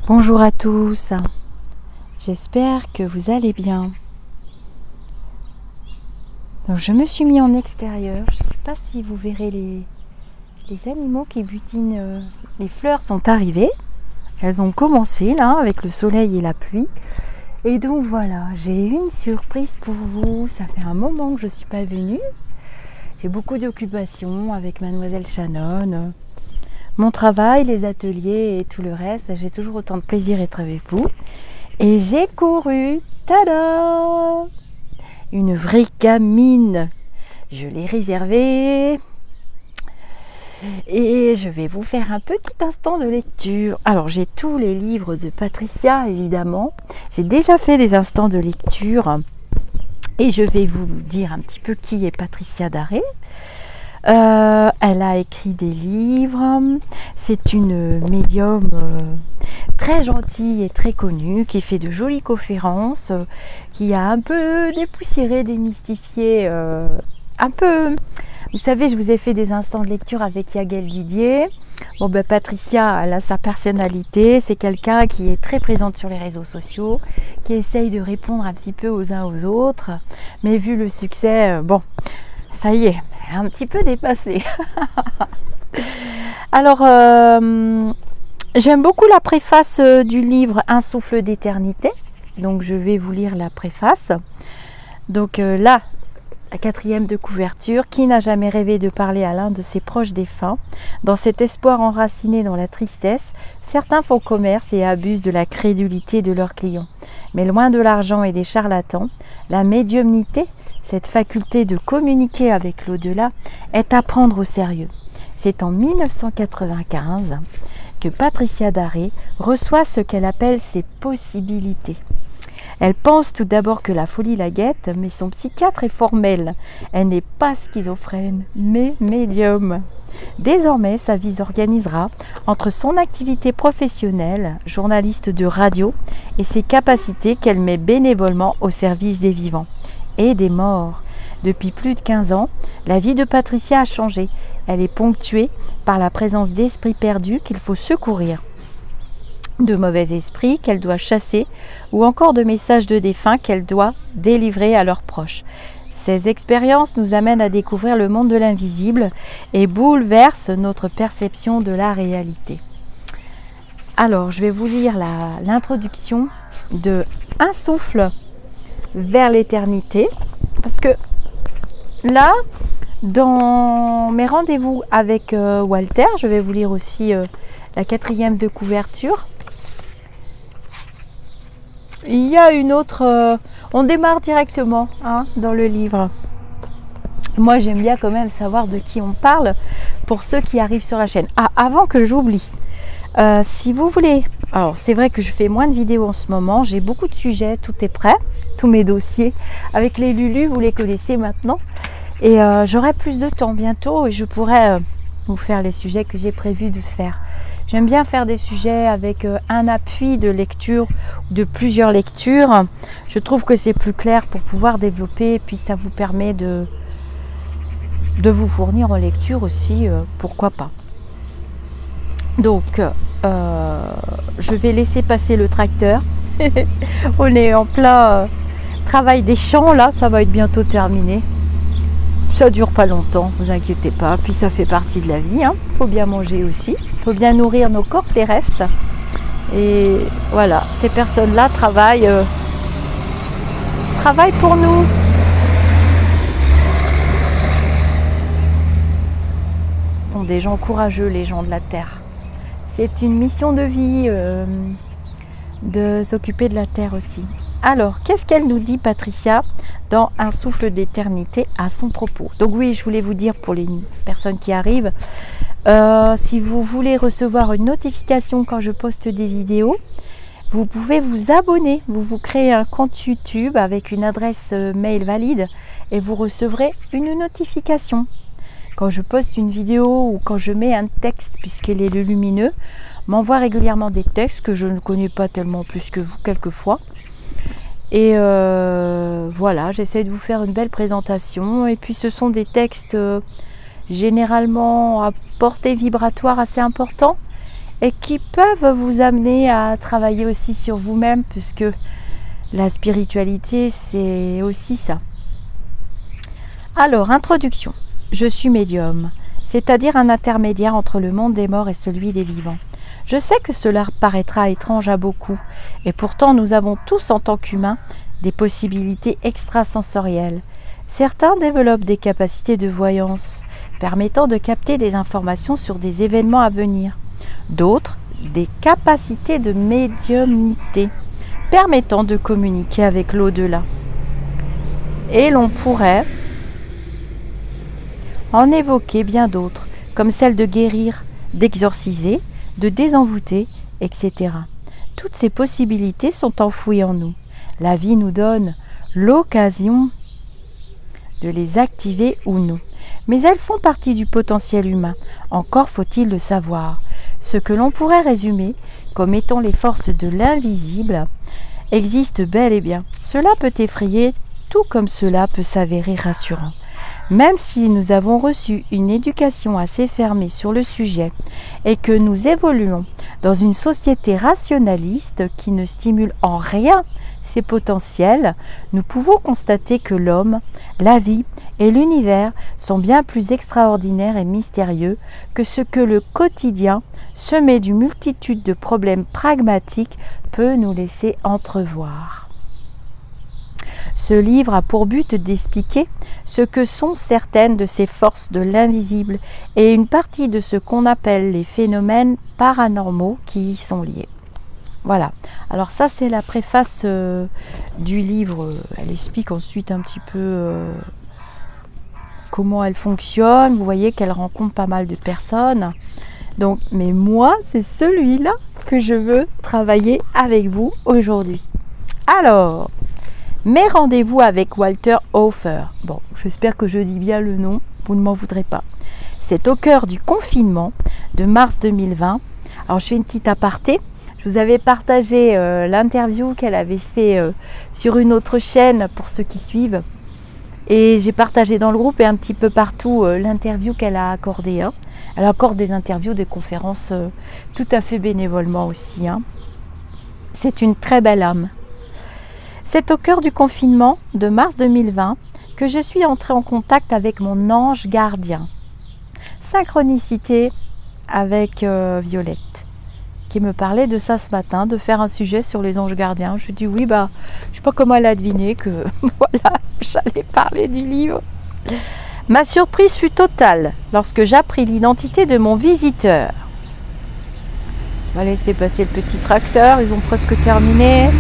Bonjour à tous, j'espère que vous allez bien. Donc, je me suis mis en extérieur, je ne sais pas si vous verrez les animaux qui butinent, les fleurs sont arrivées, elles ont commencé là avec le soleil et la pluie. Et donc voilà, j'ai une surprise pour vous, ça fait un moment que je ne suis pas venue, j'ai beaucoup d'occupations avec mademoiselle Shannon. Mon travail, les ateliers et tout le reste, j'ai toujours autant de plaisir à être avec vous. Et j'ai couru, tada! Une vraie gamine. Je l'ai réservée. Et je vais vous faire un petit instant de lecture. Alors, j'ai tous les livres de Patricia, évidemment. J'ai déjà fait des instants de lecture. Et je vais vous dire un petit peu qui est Patricia Daré. Elle a écrit des livres, c'est une médium très gentille et très connue, qui fait de jolies conférences, qui a un peu dépoussiéré, démystifié, un peu, vous savez, je vous ai fait des instants de lecture avec Yael Didier. Bon ben Patricia, elle a sa personnalité, c'est quelqu'un qui est très présente sur les réseaux sociaux, qui essaye de répondre un petit peu aux uns aux autres, mais vu le succès, bon, ça y est, elle est un petit peu dépassée. Alors, j'aime beaucoup la préface du livre Un souffle d'éternité. Donc, je vais vous lire la préface. Donc là, la 4e de couverture. Qui n'a jamais rêvé de parler à l'un de ses proches défunts? Dans cet espoir enraciné dans la tristesse, certains font commerce et abusent de la crédulité de leurs clients. Mais loin de l'argent et des charlatans, la médiumnité, cette faculté de communiquer avec l'au-delà, est à prendre au sérieux. C'est en 1995 que Patricia Daré reçoit ce qu'elle appelle ses possibilités. Elle pense tout d'abord que la folie la guette, mais son psychiatre est formel. Elle n'est pas schizophrène, mais médium. Désormais, sa vie s'organisera entre son activité professionnelle, journaliste de radio, et ses capacités qu'elle met bénévolement au service des vivants et des morts. Depuis plus de 15 ans, la vie de Patricia a changé. Elle est ponctuée par la présence d'esprits perdus qu'il faut secourir, de mauvais esprits qu'elle doit chasser ou encore de messages de défunts qu'elle doit délivrer à leurs proches. Ces expériences nous amènent à découvrir le monde de l'invisible et bouleversent notre perception de la réalité. Alors, je vais vous lire l'introduction de Un souffle vers l'éternité, parce que là, dans mes rendez-vous avec Walter, je vais vous lire aussi la 4e de couverture. Il y a une autre, on démarre directement dans le livre. Moi, j'aime bien quand même savoir de qui on parle pour ceux qui arrivent sur la chaîne. Ah, avant que j'oublie, si vous voulez, alors c'est vrai que je fais moins de vidéos en ce moment, j'ai beaucoup de sujets, tout est prêt, tous mes dossiers avec les Lulu, vous les connaissez maintenant, et j'aurai plus de temps bientôt et je pourrai vous faire les sujets que j'ai prévu de faire. J'aime bien faire des sujets avec un appui de lecture ou de plusieurs lectures. Je trouve que c'est plus clair pour pouvoir développer et puis ça vous permet de vous fournir en lecture aussi, pourquoi pas. Donc, je vais laisser passer le tracteur. On est en plein travail des champs là, ça va être bientôt terminé. Ça dure pas longtemps, vous inquiétez pas. Puis ça fait partie de la vie, faut bien manger aussi, faut bien nourrir nos corps terrestres. Et voilà, ces personnes-là travaillent pour nous. Ce sont des gens courageux, les gens de la Terre. C'est une mission de vie de s'occuper de la Terre aussi. Alors, qu'est-ce qu'elle nous dit, Patricia, dans Un souffle d'éternité à son propos? Donc oui, je voulais vous dire pour les personnes qui arrivent, si vous voulez recevoir une notification quand je poste des vidéos, vous pouvez vous abonner. Vous créez un compte YouTube avec une adresse mail valide et vous recevrez une notification. Quand je poste une vidéo ou quand je mets un texte, puisqu'il est le lumineux, m'envoie régulièrement des textes que je ne connais pas tellement plus que vous quelquefois. Et voilà, j'essaie de vous faire une belle présentation. Et puis ce sont des textes généralement à portée vibratoire assez important et qui peuvent vous amener à travailler aussi sur vous-même, puisque la spiritualité, c'est aussi ça. Alors, introduction. Je suis médium, c'est-à-dire un intermédiaire entre le monde des morts et celui des vivants. Je sais que cela paraîtra étrange à beaucoup, et pourtant nous avons tous en tant qu'humains des possibilités extrasensorielles. Certains développent des capacités de voyance, permettant de capter des informations sur des événements à venir. D'autres, des capacités de médiumnité, permettant de communiquer avec l'au-delà. Et l'on pourrait en évoquer bien d'autres, comme celle de guérir, d'exorciser, de désenvoûter, etc. Toutes ces possibilités sont enfouies en nous. La vie nous donne l'occasion de les activer ou non. Mais elles font partie du potentiel humain. Encore faut-il le savoir. Ce que l'on pourrait résumer comme étant les forces de l'invisible existe bel et bien. Cela peut effrayer, tout comme cela peut s'avérer rassurant. Même si nous avons reçu une éducation assez fermée sur le sujet et que nous évoluons dans une société rationaliste qui ne stimule en rien ces potentiels, nous pouvons constater que l'homme, la vie et l'univers sont bien plus extraordinaires et mystérieux que ce que le quotidien, semé d'une multitude de problèmes pragmatiques, peut nous laisser entrevoir. Ce livre a pour but d'expliquer ce que sont certaines de ces forces de l'invisible et une partie de ce qu'on appelle les phénomènes paranormaux qui y sont liés. Voilà, alors ça c'est la préface du livre. Elle explique ensuite un petit peu comment elle fonctionne. Vous voyez qu'elle rencontre pas mal de personnes. Donc, mais moi, c'est celui-là que je veux travailler avec vous aujourd'hui. Alors, mes rendez-vous avec Walter Hofer. Bon, j'espère que je dis bien le nom, vous ne m'en voudrez pas. C'est au cœur du confinement de mars 2020. Alors, je fais une petite aparté. Je vous avais partagé l'interview qu'elle avait fait sur une autre chaîne pour ceux qui suivent. Et j'ai partagé dans le groupe et un petit peu partout l'interview qu'elle a accordée. Hein. Elle accorde des interviews, des conférences tout à fait bénévolement aussi. Hein. C'est une très belle âme. C'est au cœur du confinement de mars 2020 que je suis entrée en contact avec mon ange gardien. Synchronicité avec Violette, qui me parlait de ça ce matin, de faire un sujet sur les anges gardiens. Je dis oui, je ne sais pas comment elle a deviné que voilà, j'allais parler du livre. Ma surprise fut totale lorsque j'appris l'identité de mon visiteur. On va laisser passer le petit tracteur, ils ont presque terminé.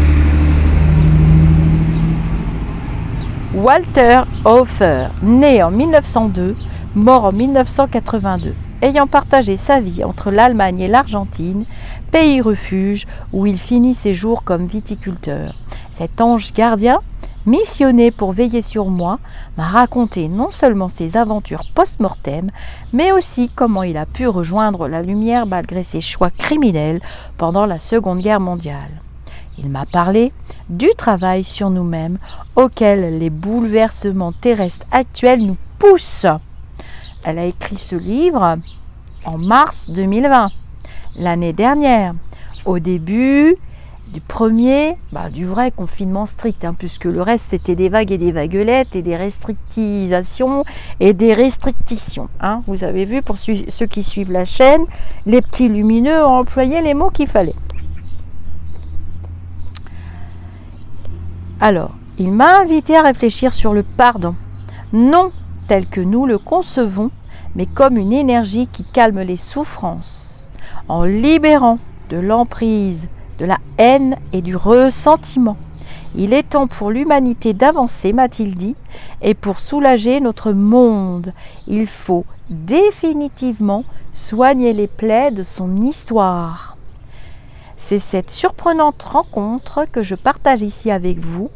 Walter Hofer, né en 1902, mort en 1982, ayant partagé sa vie entre l'Allemagne et l'Argentine, pays refuge où il finit ses jours comme viticulteur. Cet ange gardien, missionné pour veiller sur moi, m'a raconté non seulement ses aventures post-mortem, mais aussi comment il a pu rejoindre la lumière malgré ses choix criminels pendant la Seconde Guerre mondiale. Il m'a parlé du travail sur nous-mêmes auquel les bouleversements terrestres actuels nous poussent. Elle a écrit ce livre en mars 2020, l'année dernière, au début du premier, du vrai confinement strict, puisque le reste c'était des vagues et des vaguelettes et des restrictisations et des restrictions. Vous avez vu, pour ceux qui suivent la chaîne, les petits lumineux ont employé les mots qu'il fallait. Alors, il m'a invité à réfléchir sur le pardon, non tel que nous le concevons, mais comme une énergie qui calme les souffrances, en libérant de l'emprise, de la haine et du ressentiment. Il est temps pour l'humanité d'avancer, m'a-t-il dit, et pour soulager notre monde, il faut définitivement soigner les plaies de son histoire. C'est cette surprenante rencontre que je partage ici avec vous.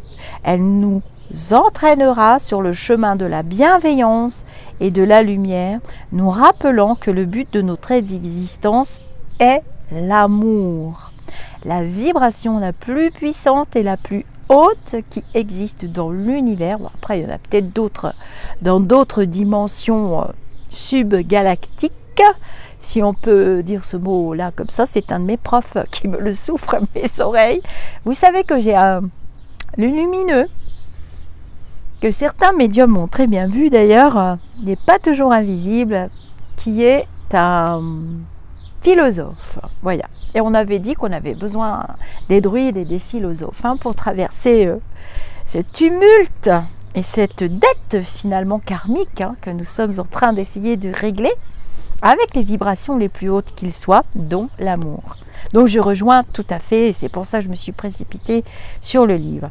Elle nous entraînera sur le chemin de la bienveillance et de la lumière, nous rappelant que le but de notre existence est l'amour, la vibration la plus puissante et la plus haute qui existe dans l'univers. Bon, après, il y en a peut-être d'autres dans d'autres dimensions subgalactiques, si on peut dire ce mot-là comme ça. C'est un de mes profs qui me le souffre à mes oreilles. Vous savez que j'ai le lumineux, que certains médiums ont très bien vu d'ailleurs, n'est pas toujours invisible, qui est un philosophe. Voilà. Et on avait dit qu'on avait besoin des druides et des philosophes pour traverser ce tumulte et cette dette finalement karmique que nous sommes en train d'essayer de régler avec les vibrations les plus hautes qu'il soit, dont l'amour. Donc je rejoins tout à fait, et c'est pour ça que je me suis précipitée sur le livre.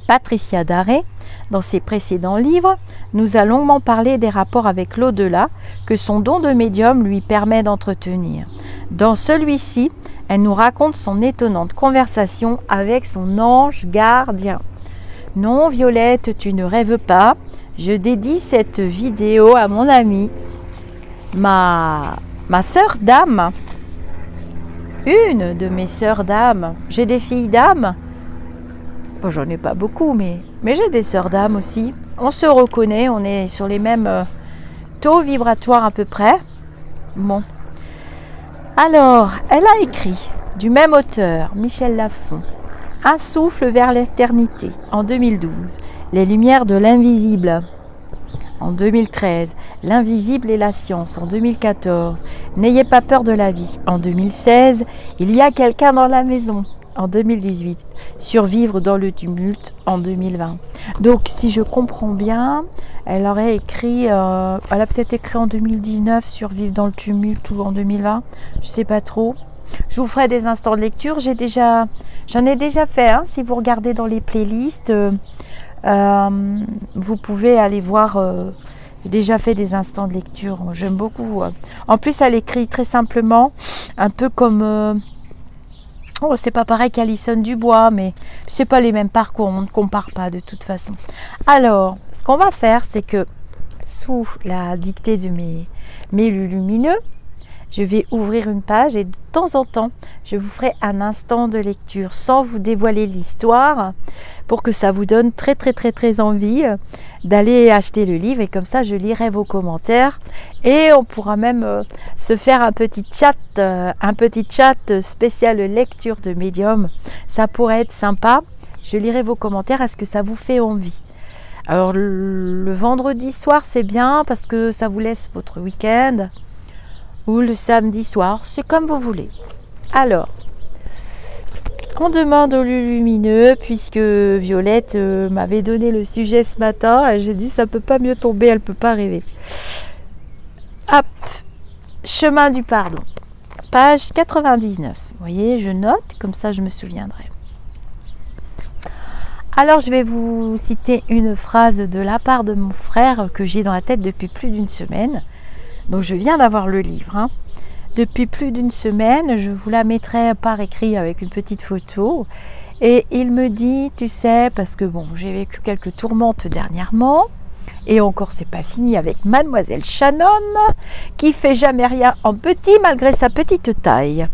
Patricia Daré, dans ses précédents livres, nous a longuement parlé des rapports avec l'au-delà que son don de médium lui permet d'entretenir. Dans celui-ci, elle nous raconte son étonnante conversation avec son ange gardien. Non, Violette, tu ne rêves pas. Je dédie cette vidéo à mon amie, ma sœur d'âme. Une de mes sœurs d'âme. J'ai des filles d'âme. Bon, j'en ai pas beaucoup, mais j'ai des sœurs d'âme aussi. On se reconnaît, on est sur les mêmes taux vibratoires à peu près. Bon. Alors, elle a écrit, du même auteur, Michel Lafon, Un souffle vers l'éternité, en 2012. Les lumières de l'invisible, en 2013. L'invisible et la science, en 2014. N'ayez pas peur de la vie, en 2016. Il y a quelqu'un dans la maison, en 2018, Survivre dans le tumulte en 2020. Donc si je comprends bien, elle aurait écrit, elle a peut-être écrit en 2019 Survivre dans le tumulte ou en 2020, je sais pas trop. Je vous ferai des instants de lecture, j'en ai déjà fait, si vous regardez dans les playlists, vous pouvez aller voir, j'ai déjà fait des instants de lecture, j'aime beaucoup. En plus elle écrit très simplement, un peu comme... c'est pas pareil qu'Alison Dubois, mais c'est pas les mêmes parcours, on ne compare pas de toute façon. Alors, ce qu'on va faire, c'est que sous la dictée de mes lumineux, je vais ouvrir une page et de temps en temps, je vous ferai un instant de lecture sans vous dévoiler l'histoire pour que ça vous donne très très très très envie d'aller acheter le livre et comme ça je lirai vos commentaires et on pourra même se faire un petit chat spécial lecture de médium. Ça pourrait être sympa. Je lirai vos commentaires. Est-ce que ça vous fait envie? Alors le vendredi soir c'est bien parce que ça vous laisse votre week-end. Ou le samedi soir, c'est comme vous voulez. Alors, on demande au lumineux, puisque Violette m'avait donné le sujet ce matin, et j'ai dit ça peut pas mieux tomber, elle peut pas rêver. Hop, chemin du pardon, page 99. Vous voyez, je note, comme ça je me souviendrai. Alors je vais vous citer une phrase de la part de mon frère que j'ai dans la tête depuis plus d'une semaine. Donc je viens d'avoir le livre. Depuis plus d'une semaine, je vous la mettrai par écrit avec une petite photo. Et il me dit, tu sais, parce que bon, j'ai vécu quelques tourmentes dernièrement. Et encore, c'est pas fini avec Mademoiselle Shannon, qui fait jamais rien en petit malgré sa petite taille.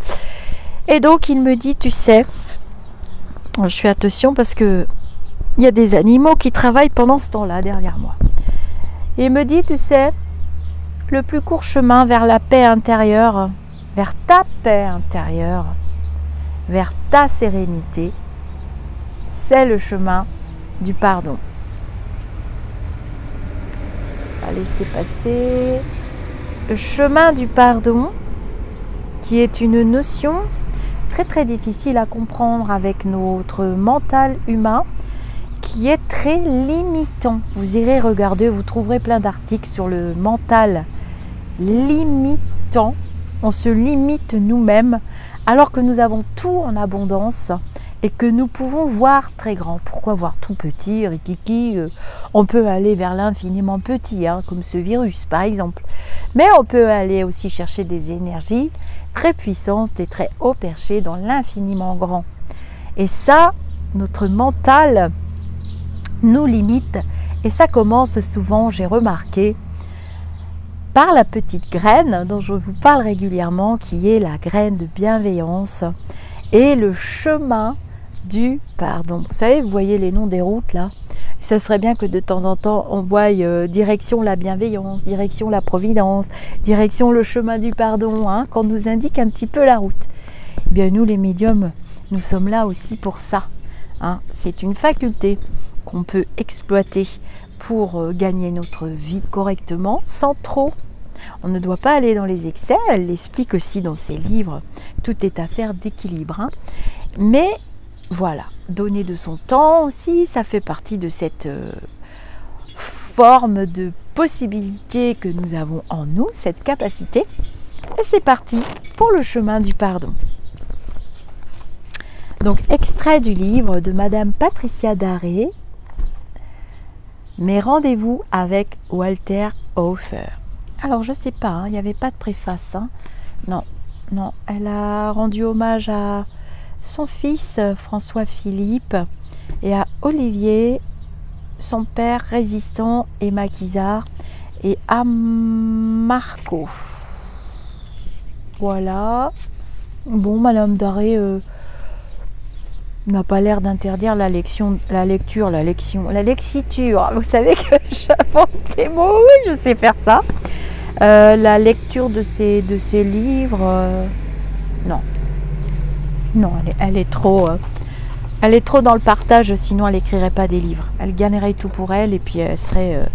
Et donc il me dit, tu sais, je fais attention parce que il y a des animaux qui travaillent pendant ce temps-là derrière moi. Et il me dit, tu sais, le plus court chemin vers la paix intérieure, vers ta paix intérieure, vers ta sérénité, c'est le chemin du pardon. On va laisser passer le chemin du pardon, qui est une notion très très difficile à comprendre avec notre mental humain, qui est très limitant. Vous irez regarder, vous trouverez plein d'articles sur le mental limitant. On se limite nous-mêmes alors que nous avons tout en abondance et que nous pouvons voir très grand. Pourquoi voir tout petit, rikiki? On peut aller vers l'infiniment petit, comme ce virus par exemple. Mais on peut aller aussi chercher des énergies très puissantes et très haut perchées dans l'infiniment grand. Et ça, notre mental nous limite. Et ça commence souvent, j'ai remarqué, par la petite graine dont je vous parle régulièrement, qui est la graine de bienveillance et le chemin du pardon. Vous savez, vous voyez les noms des routes là, Ce serait bien que de temps en temps, on voie direction la bienveillance, direction la providence, direction le chemin du pardon, hein, qu'on nous indique un petit peu la route. Eh bien, nous, les médiums, nous sommes là aussi pour ça. Hein. C'est une faculté qu'on peut exploiter pour gagner notre vie correctement, sans trop. On ne doit pas aller dans les excès. Elle l'explique aussi dans ses livres. Tout est affaire d'équilibre. Hein. Mais voilà, donner de son temps aussi, ça fait partie de cette forme de possibilité que nous avons en nous, cette capacité. Et c'est parti pour le chemin du pardon. Donc, extrait du livre de Madame Patricia Daré, Mes rendez-vous avec Walter Hofer. Alors, je sais pas, hein, il n'y avait pas de préface. Hein. Non, elle a rendu hommage à son fils François-Philippe et à Olivier, son père résistant et maquisard, et à Marco. Voilà. Bon, Madame Daré n'a pas l'air d'interdire la lexiture. Vous savez que j'invente des mots, oui, je sais faire ça. La lecture de ses livres, non, elle est trop dans le partage, sinon elle n'écrirait pas des livres. Elle gagnerait tout pour elle et puis elle serait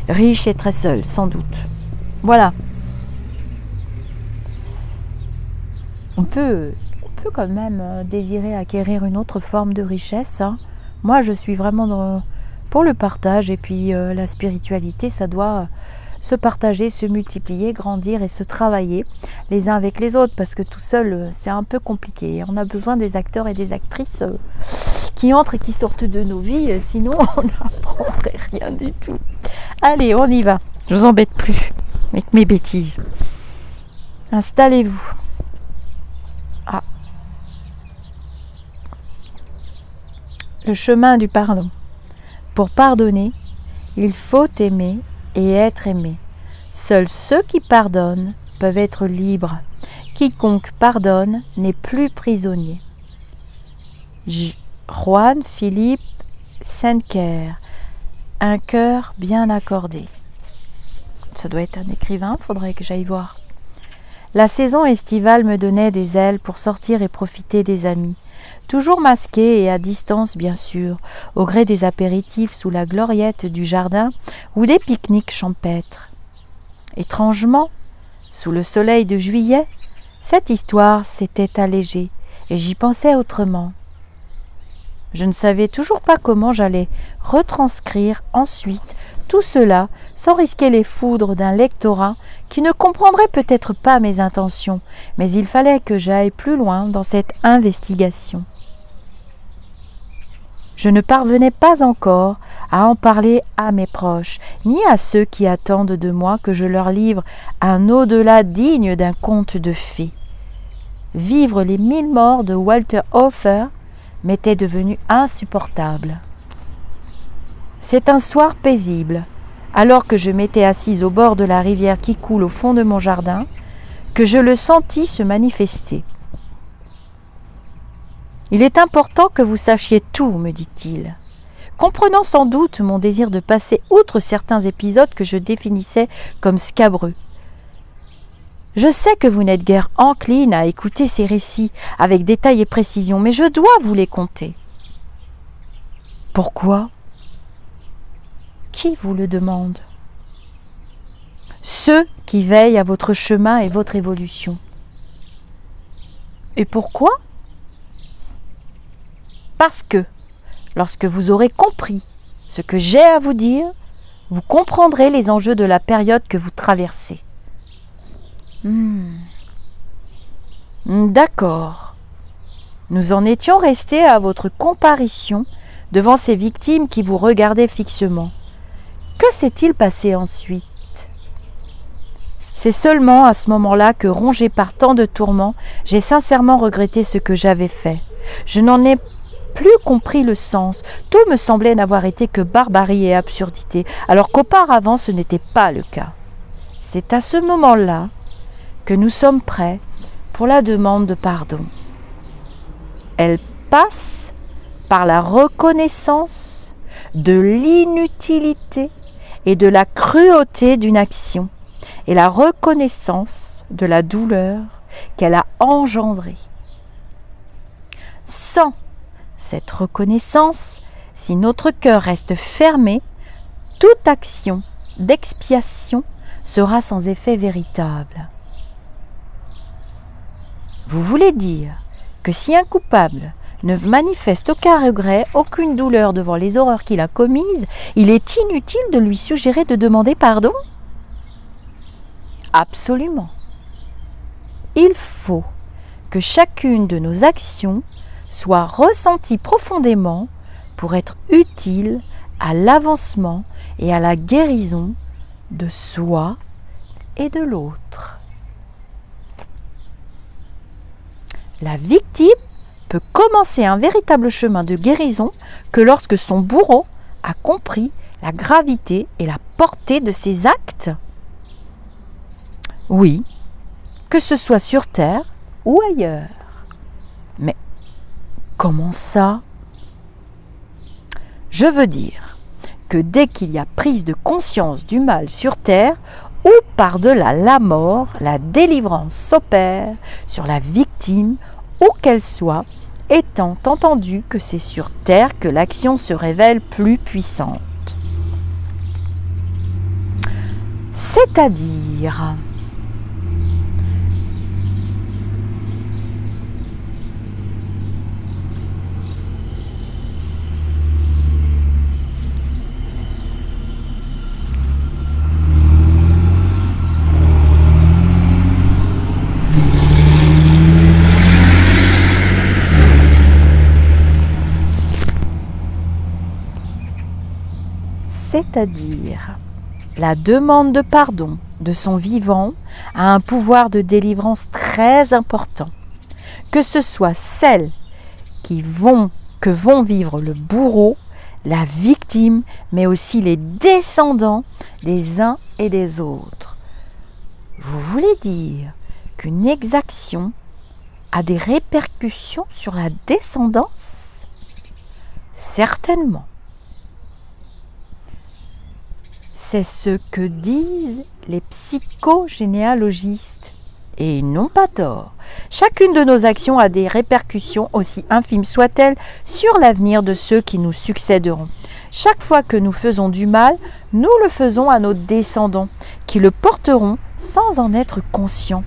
riche et très seule, sans doute. Voilà. On peut quand même désirer acquérir une autre forme de richesse. Hein. Moi, je suis vraiment pour le partage et puis la spiritualité, ça doit se partager, se multiplier, grandir et se travailler les uns avec les autres parce que tout seul, c'est un peu compliqué. On a besoin des acteurs et des actrices qui entrent et qui sortent de nos vies, sinon on n'apprendrait rien du tout. Allez, on y va. Je vous embête plus avec mes bêtises. Installez-vous. Ah. Le chemin du pardon. Pour pardonner, il faut aimer et être aimé. Seuls ceux qui pardonnent peuvent être libres. Quiconque pardonne n'est plus prisonnier. Juan Philippe Senker. Un cœur bien accordé. Ça doit être un écrivain, faudrait que j'aille voir. La saison estivale me donnait des ailes pour sortir et profiter des amis. Toujours masqués et à distance bien sûr, au gré des apéritifs sous la gloriette du jardin ou des pique-niques champêtres. Étrangement, sous le soleil de juillet, cette histoire s'était allégée et j'y pensais autrement. Je ne savais toujours pas comment j'allais retranscrire ensuite tout cela sans risquer les foudres d'un lectorat qui ne comprendrait peut-être pas mes intentions, mais il fallait que j'aille plus loin dans cette investigation. Je ne parvenais pas encore à en parler à mes proches, ni à ceux qui attendent de moi que je leur livre un au-delà digne d'un conte de fées. Vivre les 1000 morts de Walter Hofer m'était devenu insupportable. C'est un soir paisible, alors que je m'étais assise au bord de la rivière qui coule au fond de mon jardin, que je le sentis se manifester. « Il est important que vous sachiez tout, me dit-il, comprenant sans doute mon désir de passer outre certains épisodes que je définissais comme scabreux. Je sais que vous n'êtes guère encline à écouter ces récits avec détail et précision, mais je dois vous les conter. » « Pourquoi ? Qui vous le demande ? Ceux qui veillent à votre chemin et votre évolution. Et pourquoi ? Parce que, lorsque vous aurez compris ce que j'ai à vous dire, vous comprendrez les enjeux de la période que vous traversez. D'accord. Nous en étions restés à votre comparution devant ces victimes qui vous regardaient fixement. Que s'est-il passé ensuite ? C'est seulement à ce moment-là que, rongé par tant de tourments, j'ai sincèrement regretté ce que j'avais fait. Je n'en ai plus compris le sens. Tout me semblait n'avoir été que barbarie et absurdité, alors qu'auparavant ce n'était pas le cas. C'est à ce moment-là que nous sommes prêts pour la demande de pardon. Elle passe par la reconnaissance de l'inutilité et de la cruauté d'une action et la reconnaissance de la douleur qu'elle a engendrée. Sans cette reconnaissance, si notre cœur reste fermé, toute action d'expiation sera sans effet véritable. Vous voulez dire que si un coupable ne manifeste aucun regret, aucune douleur devant les horreurs qu'il a commises, il est inutile de lui suggérer de demander pardon ? Absolument. Il faut que chacune de nos actions soit ressentie profondément pour être utile à l'avancement et à la guérison de soi et de l'autre. La victime peut commencer un véritable chemin de guérison que lorsque son bourreau a compris la gravité et la portée de ses actes. Oui, que ce soit sur Terre ou ailleurs. Mais comment ça ? Je veux dire que dès qu'il y a prise de conscience du mal sur Terre, ou par-delà la mort, la délivrance s'opère sur la victime, où qu'elle soit, étant entendu que c'est sur Terre que l'action se révèle plus puissante. C'est-à-dire, la demande de pardon de son vivant a un pouvoir de délivrance très important, que ce soit celle que vont vivre le bourreau, la victime, mais aussi les descendants des uns et des autres. Vous voulez dire qu'une exaction a des répercussions sur la descendance ? Certainement. C'est ce que disent les psychogénéalogistes. Et ils n'ont pas tort. Chacune de nos actions a des répercussions, aussi infimes soient-elles, sur l'avenir de ceux qui nous succéderont. Chaque fois que nous faisons du mal, nous le faisons à nos descendants, qui le porteront sans en être conscients.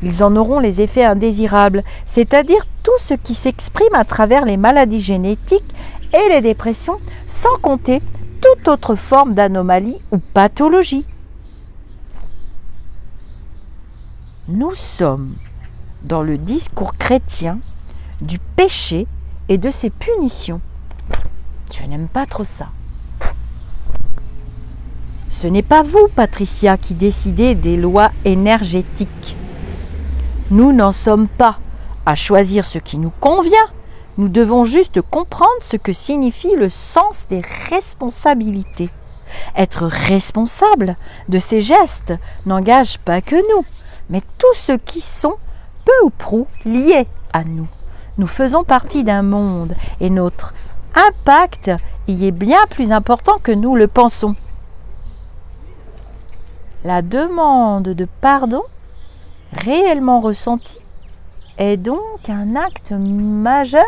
Ils en auront les effets indésirables, c'est-à-dire tout ce qui s'exprime à travers les maladies génétiques et les dépressions, sans compter toute autre forme d'anomalie ou pathologie. Nous sommes dans le discours chrétien du péché et de ses punitions. Je n'aime pas trop ça. Ce n'est pas vous, Patricia, qui décidez des lois énergétiques. Nous n'en sommes pas à choisir ce qui nous convient. Nous devons juste comprendre ce que signifie le sens des responsabilités. Être responsable de ces gestes n'engage pas que nous, mais tous ceux qui sont peu ou prou liés à nous. Nous faisons partie d'un monde et notre impact y est bien plus important que nous le pensons. La demande de pardon, réellement ressentie, est donc un acte majeur.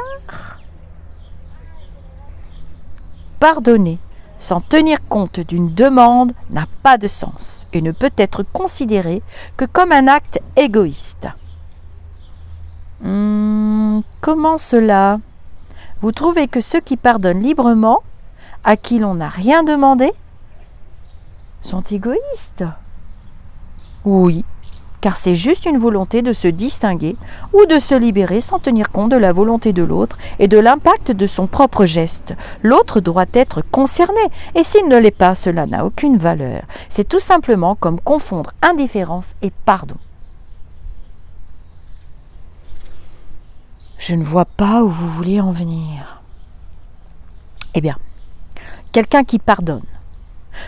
Pardonner sans tenir compte d'une demande n'a pas de sens et ne peut être considéré que comme un acte égoïste. Comment cela ? Vous trouvez que ceux qui pardonnent librement, à qui l'on n'a rien demandé, sont égoïstes ? Oui, car c'est juste une volonté de se distinguer ou de se libérer sans tenir compte de la volonté de l'autre et de l'impact de son propre geste. L'autre doit être concerné, et s'il ne l'est pas, cela n'a aucune valeur. C'est tout simplement comme confondre indifférence et pardon. Je ne vois pas où vous voulez en venir. Eh bien, quelqu'un qui pardonne,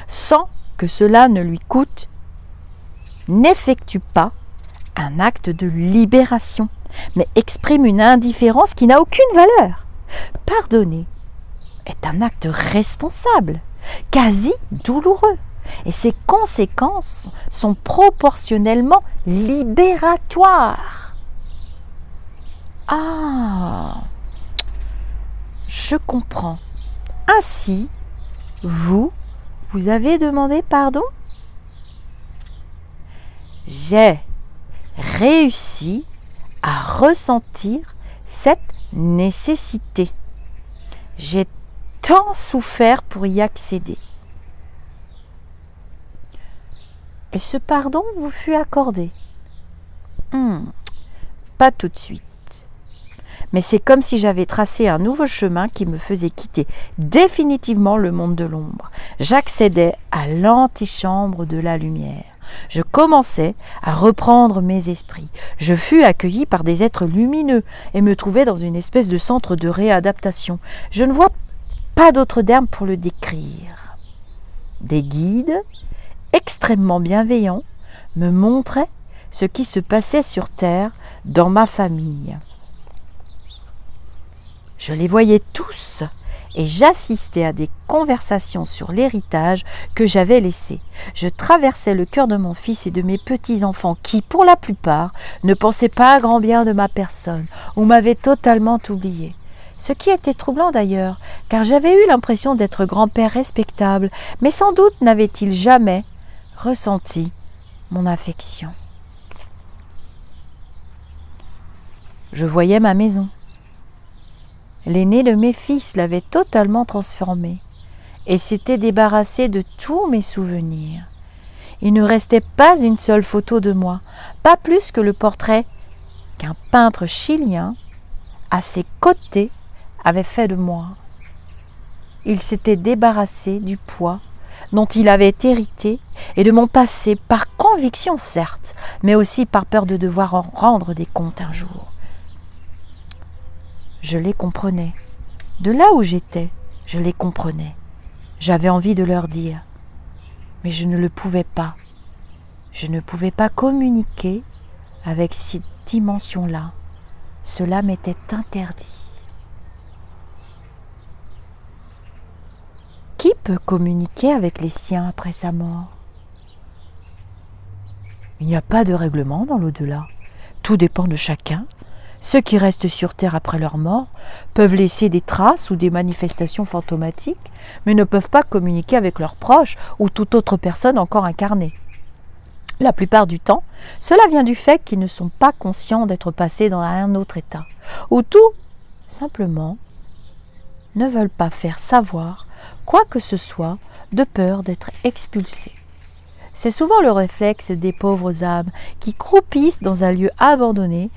sans que cela ne lui coûte, n'effectue pas un acte de libération, mais exprime une indifférence qui n'a aucune valeur. Pardonner est un acte responsable, quasi douloureux, et ses conséquences sont proportionnellement libératoires. Ah, je comprends. Ainsi, vous avez demandé pardon? J'ai réussi à ressentir cette nécessité. J'ai tant souffert pour y accéder. Et ce pardon vous fut accordé? Pas tout de suite. Mais c'est comme si j'avais tracé un nouveau chemin qui me faisait quitter définitivement le monde de l'ombre. J'accédais à l'antichambre de la lumière. Je commençais à reprendre mes esprits. Je fus accueilli par des êtres lumineux et me trouvais dans une espèce de centre de réadaptation. Je ne vois pas d'autre terme pour le décrire. Des guides extrêmement bienveillants me montraient ce qui se passait sur Terre dans ma famille. Je les voyais tous et j'assistais à des conversations sur l'héritage que j'avais laissé. Je traversais le cœur de mon fils et de mes petits-enfants qui, pour la plupart, ne pensaient pas grand bien de ma personne ou m'avaient totalement oublié. Ce qui était troublant d'ailleurs, car j'avais eu l'impression d'être grand-père respectable, mais sans doute n'avait-il jamais ressenti mon affection. Je voyais ma maison. L'aîné de mes fils l'avait totalement transformée et s'était débarrassé de tous mes souvenirs. Il ne restait pas une seule photo de moi, pas plus que le portrait qu'un peintre chilien, à ses côtés, avait fait de moi. Il s'était débarrassé du poids dont il avait hérité et de mon passé par conviction certes, mais aussi par peur de devoir en rendre des comptes un jour. Je les comprenais. De là où j'étais, je les comprenais. J'avais envie de leur dire, mais je ne le pouvais pas. Je ne pouvais pas communiquer avec cette dimension-là. Cela m'était interdit. Qui peut communiquer avec les siens après sa mort? Il n'y a pas de règlement dans l'au-delà. Tout dépend de chacun. Ceux qui restent sur Terre après leur mort peuvent laisser des traces ou des manifestations fantomatiques, mais ne peuvent pas communiquer avec leurs proches ou toute autre personne encore incarnée. La plupart du temps, cela vient du fait qu'ils ne sont pas conscients d'être passés dans un autre état, ou tout simplement ne veulent pas faire savoir quoi que ce soit de peur d'être expulsés. C'est souvent le réflexe des pauvres âmes qui croupissent dans un lieu abandonné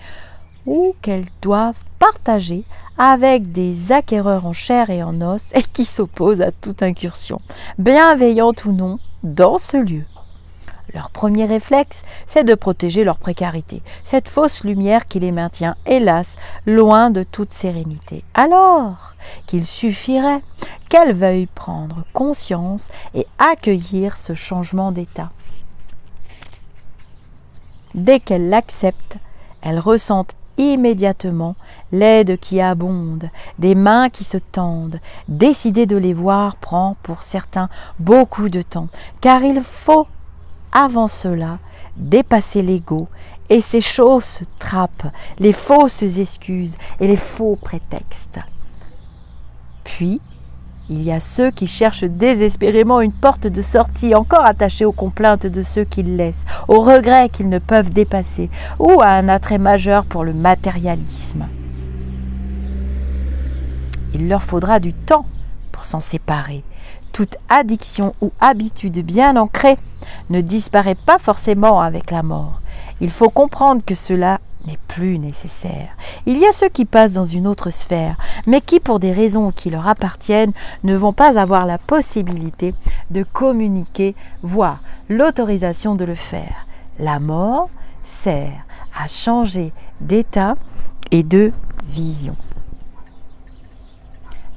ou qu'elles doivent partager avec des acquéreurs en chair et en os et qui s'opposent à toute incursion, bienveillante ou non, dans ce lieu. Leur premier réflexe, c'est de protéger leur précarité, cette fausse lumière qui les maintient, hélas, loin de toute sérénité. Alors qu'il suffirait qu'elles veuillent prendre conscience et accueillir ce changement d'état. Dès qu'elles l'acceptent, elles ressentent immédiatement l'aide qui abonde, des mains qui se tendent. Décider de les voir prend pour certains beaucoup de temps, car il faut avant cela dépasser l'ego et ses fausses trappes, les fausses excuses et les faux prétextes. Puis, il y a ceux qui cherchent désespérément une porte de sortie encore attachée aux complaintes de ceux qu'ils laissent, aux regrets qu'ils ne peuvent dépasser ou à un attrait majeur pour le matérialisme. Il leur faudra du temps pour s'en séparer. Toute addiction ou habitude bien ancrée ne disparaît pas forcément avec la mort. Il faut comprendre que cela n'est plus nécessaire. Il y a ceux qui passent dans une autre sphère, mais qui, pour des raisons qui leur appartiennent, ne vont pas avoir la possibilité de communiquer, voire l'autorisation de le faire. La mort sert à changer d'état et de vision.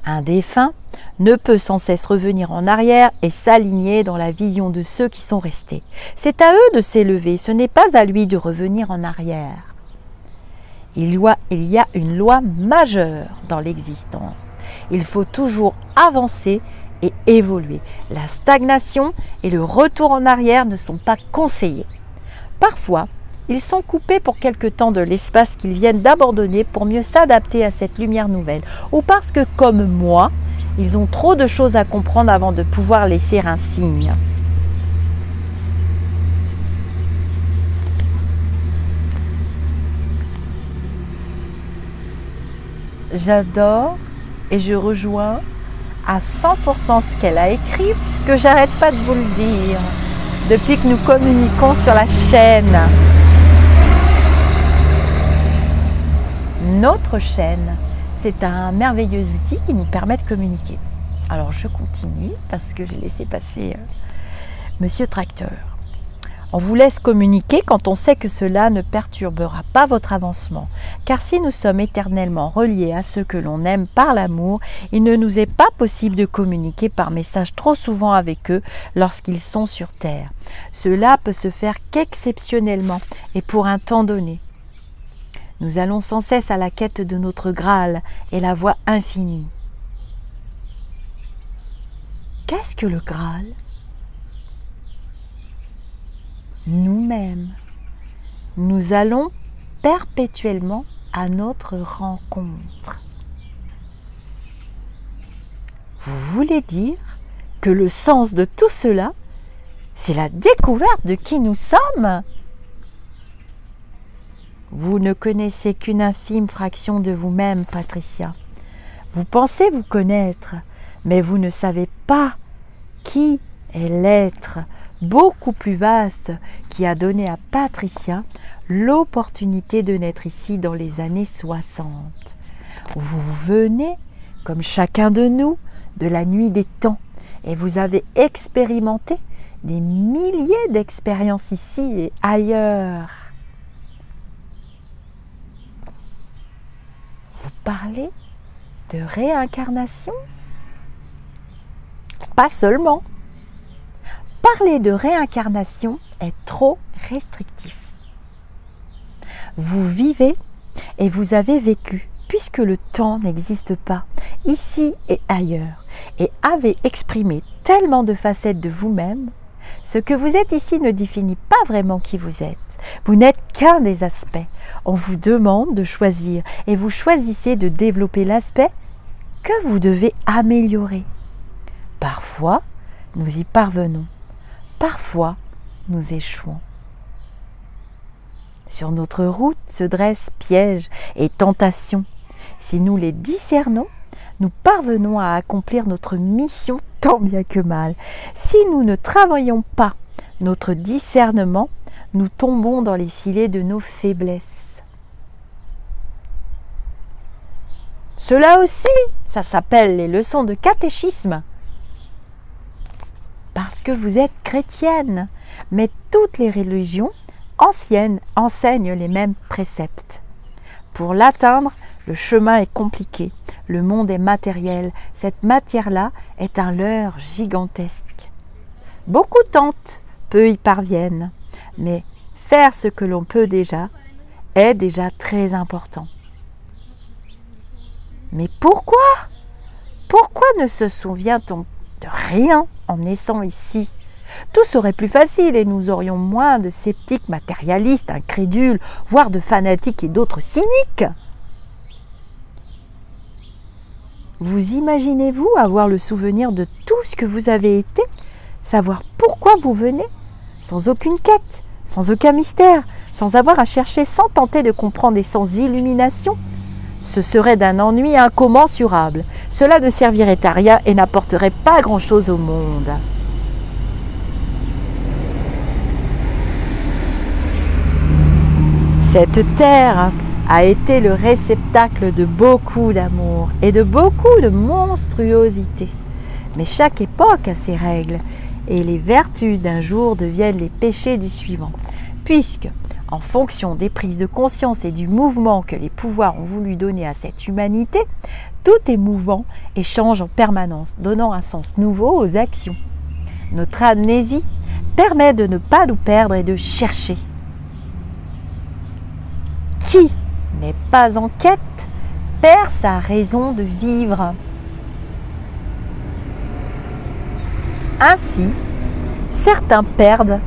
Un défunt ne peut sans cesse revenir en arrière et s'aligner dans la vision de ceux qui sont restés. C'est à eux de s'élever, ce n'est pas à lui de revenir en arrière. Il y a une loi majeure dans l'existence. Il faut toujours avancer et évoluer. La stagnation et le retour en arrière ne sont pas conseillés. Parfois, ils sont coupés pour quelque temps de l'espace qu'ils viennent d'abandonner pour mieux s'adapter à cette lumière nouvelle. Ou parce que, comme moi, ils ont trop de choses à comprendre avant de pouvoir laisser un signe. J'adore et je rejoins à 100% ce qu'elle a écrit, puisque j'arrête pas de vous le dire depuis que nous communiquons sur la chaîne. Notre chaîne, c'est un merveilleux outil qui nous permet de communiquer. Alors je continue parce que j'ai laissé passer Monsieur Tracteur. On vous laisse communiquer quand on sait que cela ne perturbera pas votre avancement. Car si nous sommes éternellement reliés à ceux que l'on aime par l'amour, il ne nous est pas possible de communiquer par message trop souvent avec eux lorsqu'ils sont sur Terre. Cela peut se faire qu'exceptionnellement et pour un temps donné. Nous allons sans cesse à la quête de notre Graal et la voie infinie. Qu'est-ce que le Graal ? Nous-mêmes. Nous allons perpétuellement à notre rencontre. Vous voulez dire que le sens de tout cela, c'est la découverte de qui nous sommes ? Vous ne connaissez qu'une infime fraction de vous-même, Patricia. Vous pensez vous connaître, mais vous ne savez pas qui est l'être beaucoup plus vaste qui a donné à Patricia l'opportunité de naître ici dans les années 60. Vous venez, comme chacun de nous, de la nuit des temps et vous avez expérimenté des milliers d'expériences ici et ailleurs. Vous parlez de réincarnation ? Pas seulement. Parler de réincarnation est trop restrictif. Vous vivez et vous avez vécu, puisque le temps n'existe pas, ici et ailleurs, et avez exprimé tellement de facettes de vous-même, ce que vous êtes ici ne définit pas vraiment qui vous êtes. Vous n'êtes qu'un des aspects. On vous demande de choisir, et vous choisissez de développer l'aspect que vous devez améliorer. Parfois, nous y parvenons. Parfois, nous échouons. Sur notre route se dressent pièges et tentations. Si nous les discernons, nous parvenons à accomplir notre mission tant bien que mal. Si nous ne travaillons pas notre discernement, nous tombons dans les filets de nos faiblesses. Cela aussi, ça s'appelle les leçons de catéchisme. Parce que vous êtes chrétienne, mais toutes les religions anciennes enseignent les mêmes préceptes. Pour l'atteindre, le chemin est compliqué, le monde est matériel, cette matière-là est un leurre gigantesque. Beaucoup tentent, peu y parviennent, mais faire ce que l'on peut déjà est déjà très important. Mais pourquoi ? Pourquoi ne se souvient-on de rien en naissant ici? Tout serait plus facile et nous aurions moins de sceptiques matérialistes, incrédules, voire de fanatiques et d'autres cyniques. Vous imaginez-vous avoir le souvenir de tout ce que vous avez été, savoir pourquoi vous venez, sans aucune quête, sans aucun mystère, sans avoir à chercher, sans tenter de comprendre et sans illumination? Ce serait d'un ennui incommensurable. Cela ne servirait à rien et n'apporterait pas grand-chose au monde. Cette terre a été le réceptacle de beaucoup d'amour et de beaucoup de monstruosité. Mais chaque époque a ses règles et les vertus d'un jour deviennent les péchés du suivant. Puisque, en fonction des prises de conscience et du mouvement que les pouvoirs ont voulu donner à cette humanité, tout est mouvant et change en permanence, donnant un sens nouveau aux actions. Notre amnésie permet de ne pas nous perdre et de chercher. Qui n'est pas en quête perd sa raison de vivre. Ainsi, certains perdent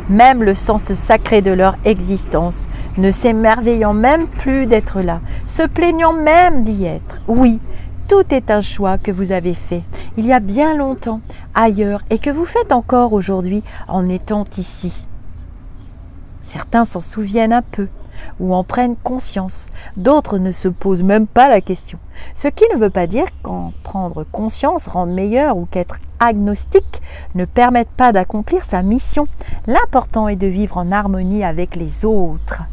même le sens sacré de leur existence, ne s'émerveillant même plus d'être là, se plaignant même d'y être. Oui, tout est un choix que vous avez fait il y a bien longtemps, ailleurs, et que vous faites encore aujourd'hui en étant ici. Certains s'en souviennent un peu, ou en prennent conscience. D'autres ne se posent même pas la question. Ce qui ne veut pas dire qu'en prendre conscience rende meilleur ou qu'être agnostique ne permette pas d'accomplir sa mission. L'important est de vivre en harmonie avec les autres.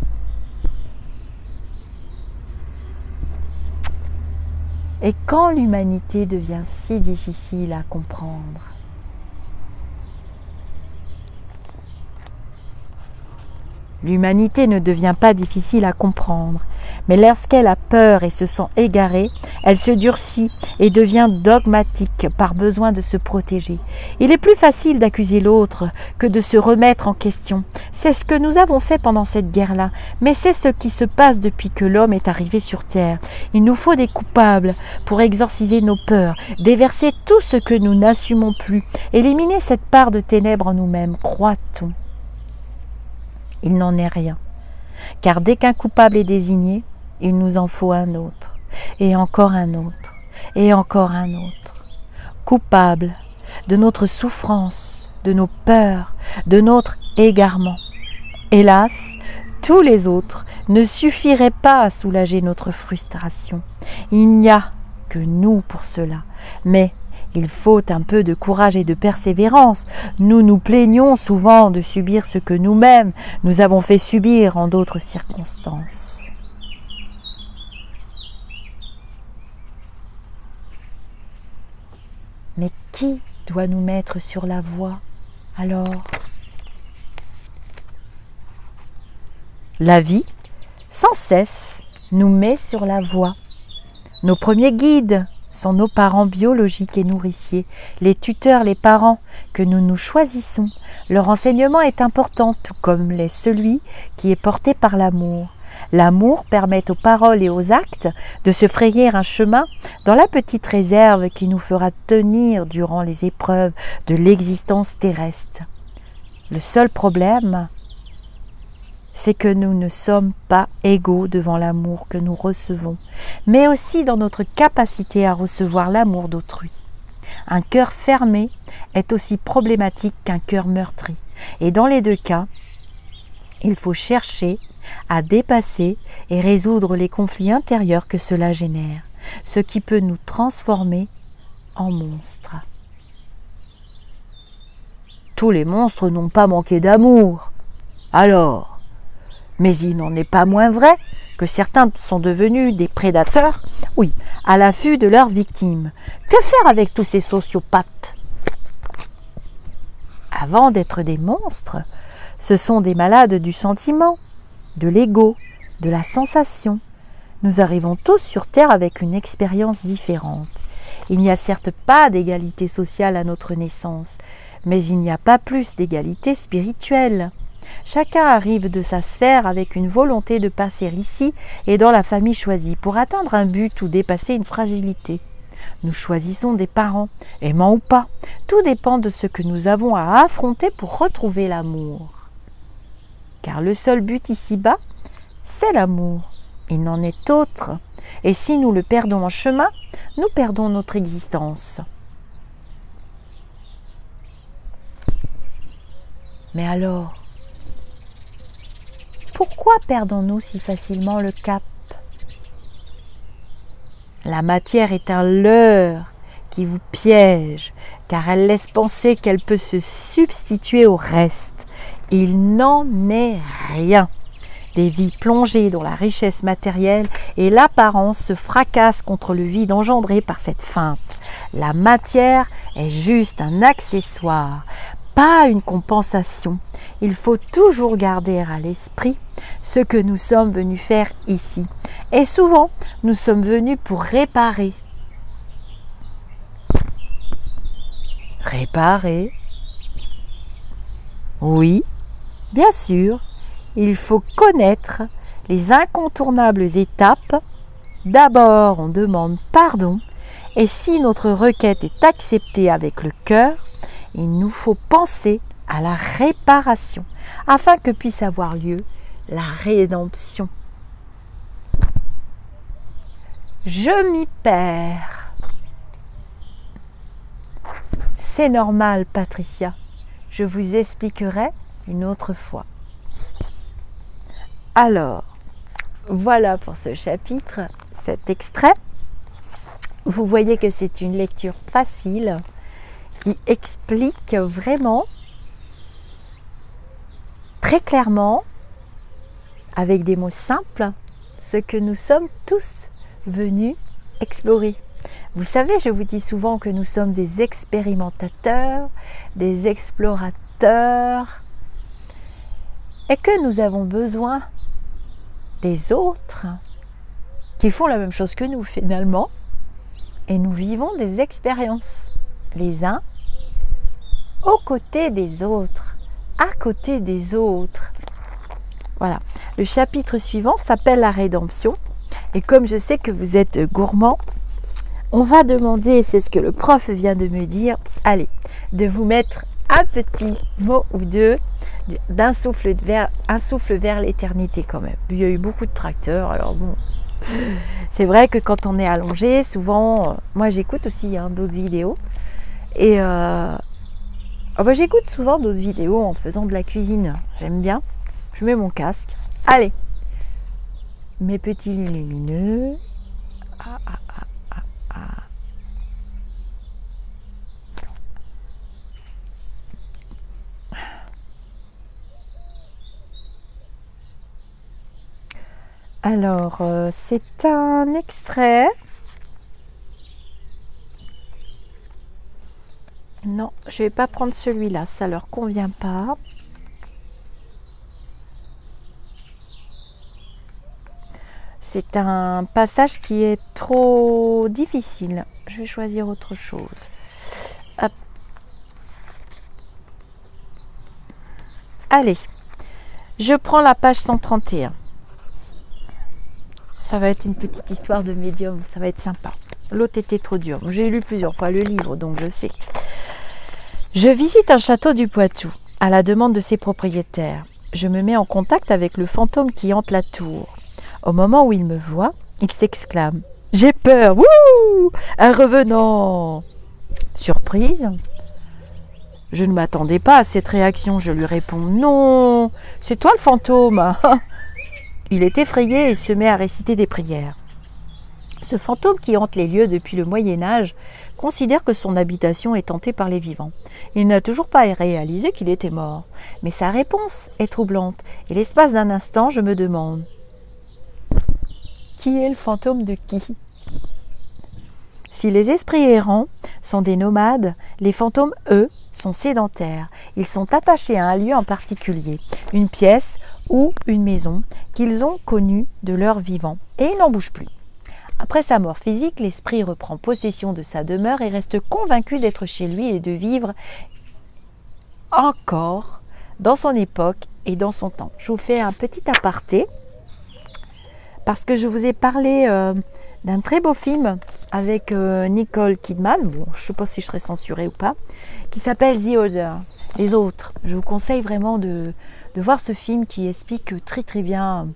Et quand l'humanité devient si difficile à comprendre, l'humanité ne devient pas difficile à comprendre, mais lorsqu'elle a peur et se sent égarée, elle se durcit et devient dogmatique par besoin de se protéger. Il est plus facile d'accuser l'autre que de se remettre en question. C'est ce que nous avons fait pendant cette guerre-là, mais c'est ce qui se passe depuis que l'homme est arrivé sur Terre. Il nous faut des coupables pour exorciser nos peurs, déverser tout ce que nous n'assumons plus, éliminer cette part de ténèbres en nous-mêmes, croit-on. Il n'en est rien, car dès qu'un coupable est désigné, il nous en faut un autre, et encore un autre, et encore un autre. Coupable de notre souffrance, de nos peurs, de notre égarement. Hélas, tous les autres ne suffiraient pas à soulager notre frustration. Il n'y a que nous pour cela, mais il faut un peu de courage et de persévérance. Nous nous plaignons souvent de subir ce que nous-mêmes nous avons fait subir en d'autres circonstances. Mais qui doit nous mettre sur la voie alors ? La vie, sans cesse, nous met sur la voie. Nos premiers guides sont nos parents biologiques et nourriciers, les tuteurs, les parents que nous choisissons. Leur enseignement est important, tout comme l'est celui qui est porté par l'amour. L'amour permet aux paroles et aux actes de se frayer un chemin dans la petite réserve qui nous fera tenir durant les épreuves de l'existence terrestre. Le seul problème, c'est que nous ne sommes pas égaux devant l'amour que nous recevons, mais aussi dans notre capacité à recevoir l'amour d'autrui. Un cœur fermé est aussi problématique qu'un cœur meurtri, et dans les deux cas, il faut chercher à dépasser et résoudre les conflits intérieurs que cela génère, ce qui peut nous transformer en monstres. Tous les monstres n'ont pas manqué d'amour. Alors, mais il n'en est pas moins vrai que certains sont devenus des prédateurs, oui, à l'affût de leurs victimes. Que faire avec tous ces sociopathes ? Avant d'être des monstres, ce sont des malades du sentiment, de l'ego, de la sensation. Nous arrivons tous sur Terre avec une expérience différente. Il n'y a certes pas d'égalité sociale à notre naissance, mais il n'y a pas plus d'égalité spirituelle. Chacun arrive de sa sphère avec une volonté de passer ici et dans la famille choisie pour atteindre un but ou dépasser une fragilité. Nous choisissons des parents, aimants ou pas. Tout dépend de ce que nous avons à affronter pour retrouver l'amour. Car le seul but ici-bas, c'est l'amour. Il n'en est autre. Et si nous le perdons en chemin, nous perdons notre existence. Mais alors, pourquoi perdons-nous si facilement le cap ? La matière est un leurre qui vous piège, car elle laisse penser qu'elle peut se substituer au reste. Il n'en est rien. Des vies plongées dans la richesse matérielle et l'apparence se fracassent contre le vide engendré par cette feinte. La matière est juste un accessoire, pas une compensation. Il faut toujours garder à l'esprit ce que nous sommes venus faire ici. Et souvent, nous sommes venus pour réparer. Réparer ? Oui, bien sûr, il faut connaître les incontournables étapes. D'abord, on demande pardon et si notre requête est acceptée avec le cœur, il nous faut penser à la réparation afin que puisse avoir lieu la rédemption. Je m'y perds. C'est normal, Patricia. Je vous expliquerai une autre fois. Alors, voilà pour ce chapitre, cet extrait. Vous voyez que c'est une lecture facile qui explique vraiment très clairement, avec des mots simples, ce que nous sommes tous venus explorer. Vous savez, je vous dis souvent que nous sommes des expérimentateurs, des explorateurs, et que nous avons besoin des autres qui font la même chose que nous finalement, et nous vivons des expériences, les uns aux côtés des autres, à côté des autres. Voilà, le chapitre suivant s'appelle la rédemption, et comme je sais que vous êtes gourmand, on va demander, c'est ce que le prof vient de me dire, allez, de vous mettre un petit mot ou deux d'un souffle vers l'éternité quand même. Il y a eu beaucoup de tracteurs, alors bon, c'est vrai que quand on est allongé, souvent, moi j'écoute aussi d'autres vidéos, et j'écoute souvent d'autres vidéos en faisant de la cuisine, j'aime bien, je mets mon casque, allez, mes petits lumineux, Alors, c'est un extrait. Non, je ne vais pas prendre celui-là, ça ne leur convient pas. C'est un passage qui est trop difficile. Je vais choisir autre chose. Hop. Allez, je prends la page 131. Ça va être une petite histoire de médium, ça va être sympa. L'autre était trop dur. J'ai lu plusieurs fois le livre, donc je sais. Je visite un château du Poitou, à la demande de ses propriétaires. Je me mets en contact avec le fantôme qui hante la tour. Au moment où il me voit, il s'exclame « J'ai peur, wouh, un revenant !» Surprise, je ne m'attendais pas à cette réaction. Je lui réponds « Non, c'est toi le fantôme !» Il est effrayé et se met à réciter des prières. Ce fantôme qui hante les lieux depuis le Moyen-Âge considère que son habitation est hantée par les vivants. Il n'a toujours pas réalisé qu'il était mort. Mais sa réponse est troublante et l'espace d'un instant, je me demande qui est le fantôme de qui ? Si les esprits errants sont des nomades, les fantômes, eux, sont sédentaires. Ils sont attachés à un lieu en particulier, une pièce ou une maison qu'ils ont connue de leur vivant, et ils n'en bougent plus. Après sa mort physique, l'esprit reprend possession de sa demeure et reste convaincu d'être chez lui et de vivre encore dans son époque et dans son temps. Je vous fais un petit aparté, parce que je vous ai parlé d'un très beau film avec Nicole Kidman, bon, je ne sais pas si je serai censurée ou pas, qui s'appelle The Other, les autres. Je vous conseille vraiment de voir ce film qui explique très très bien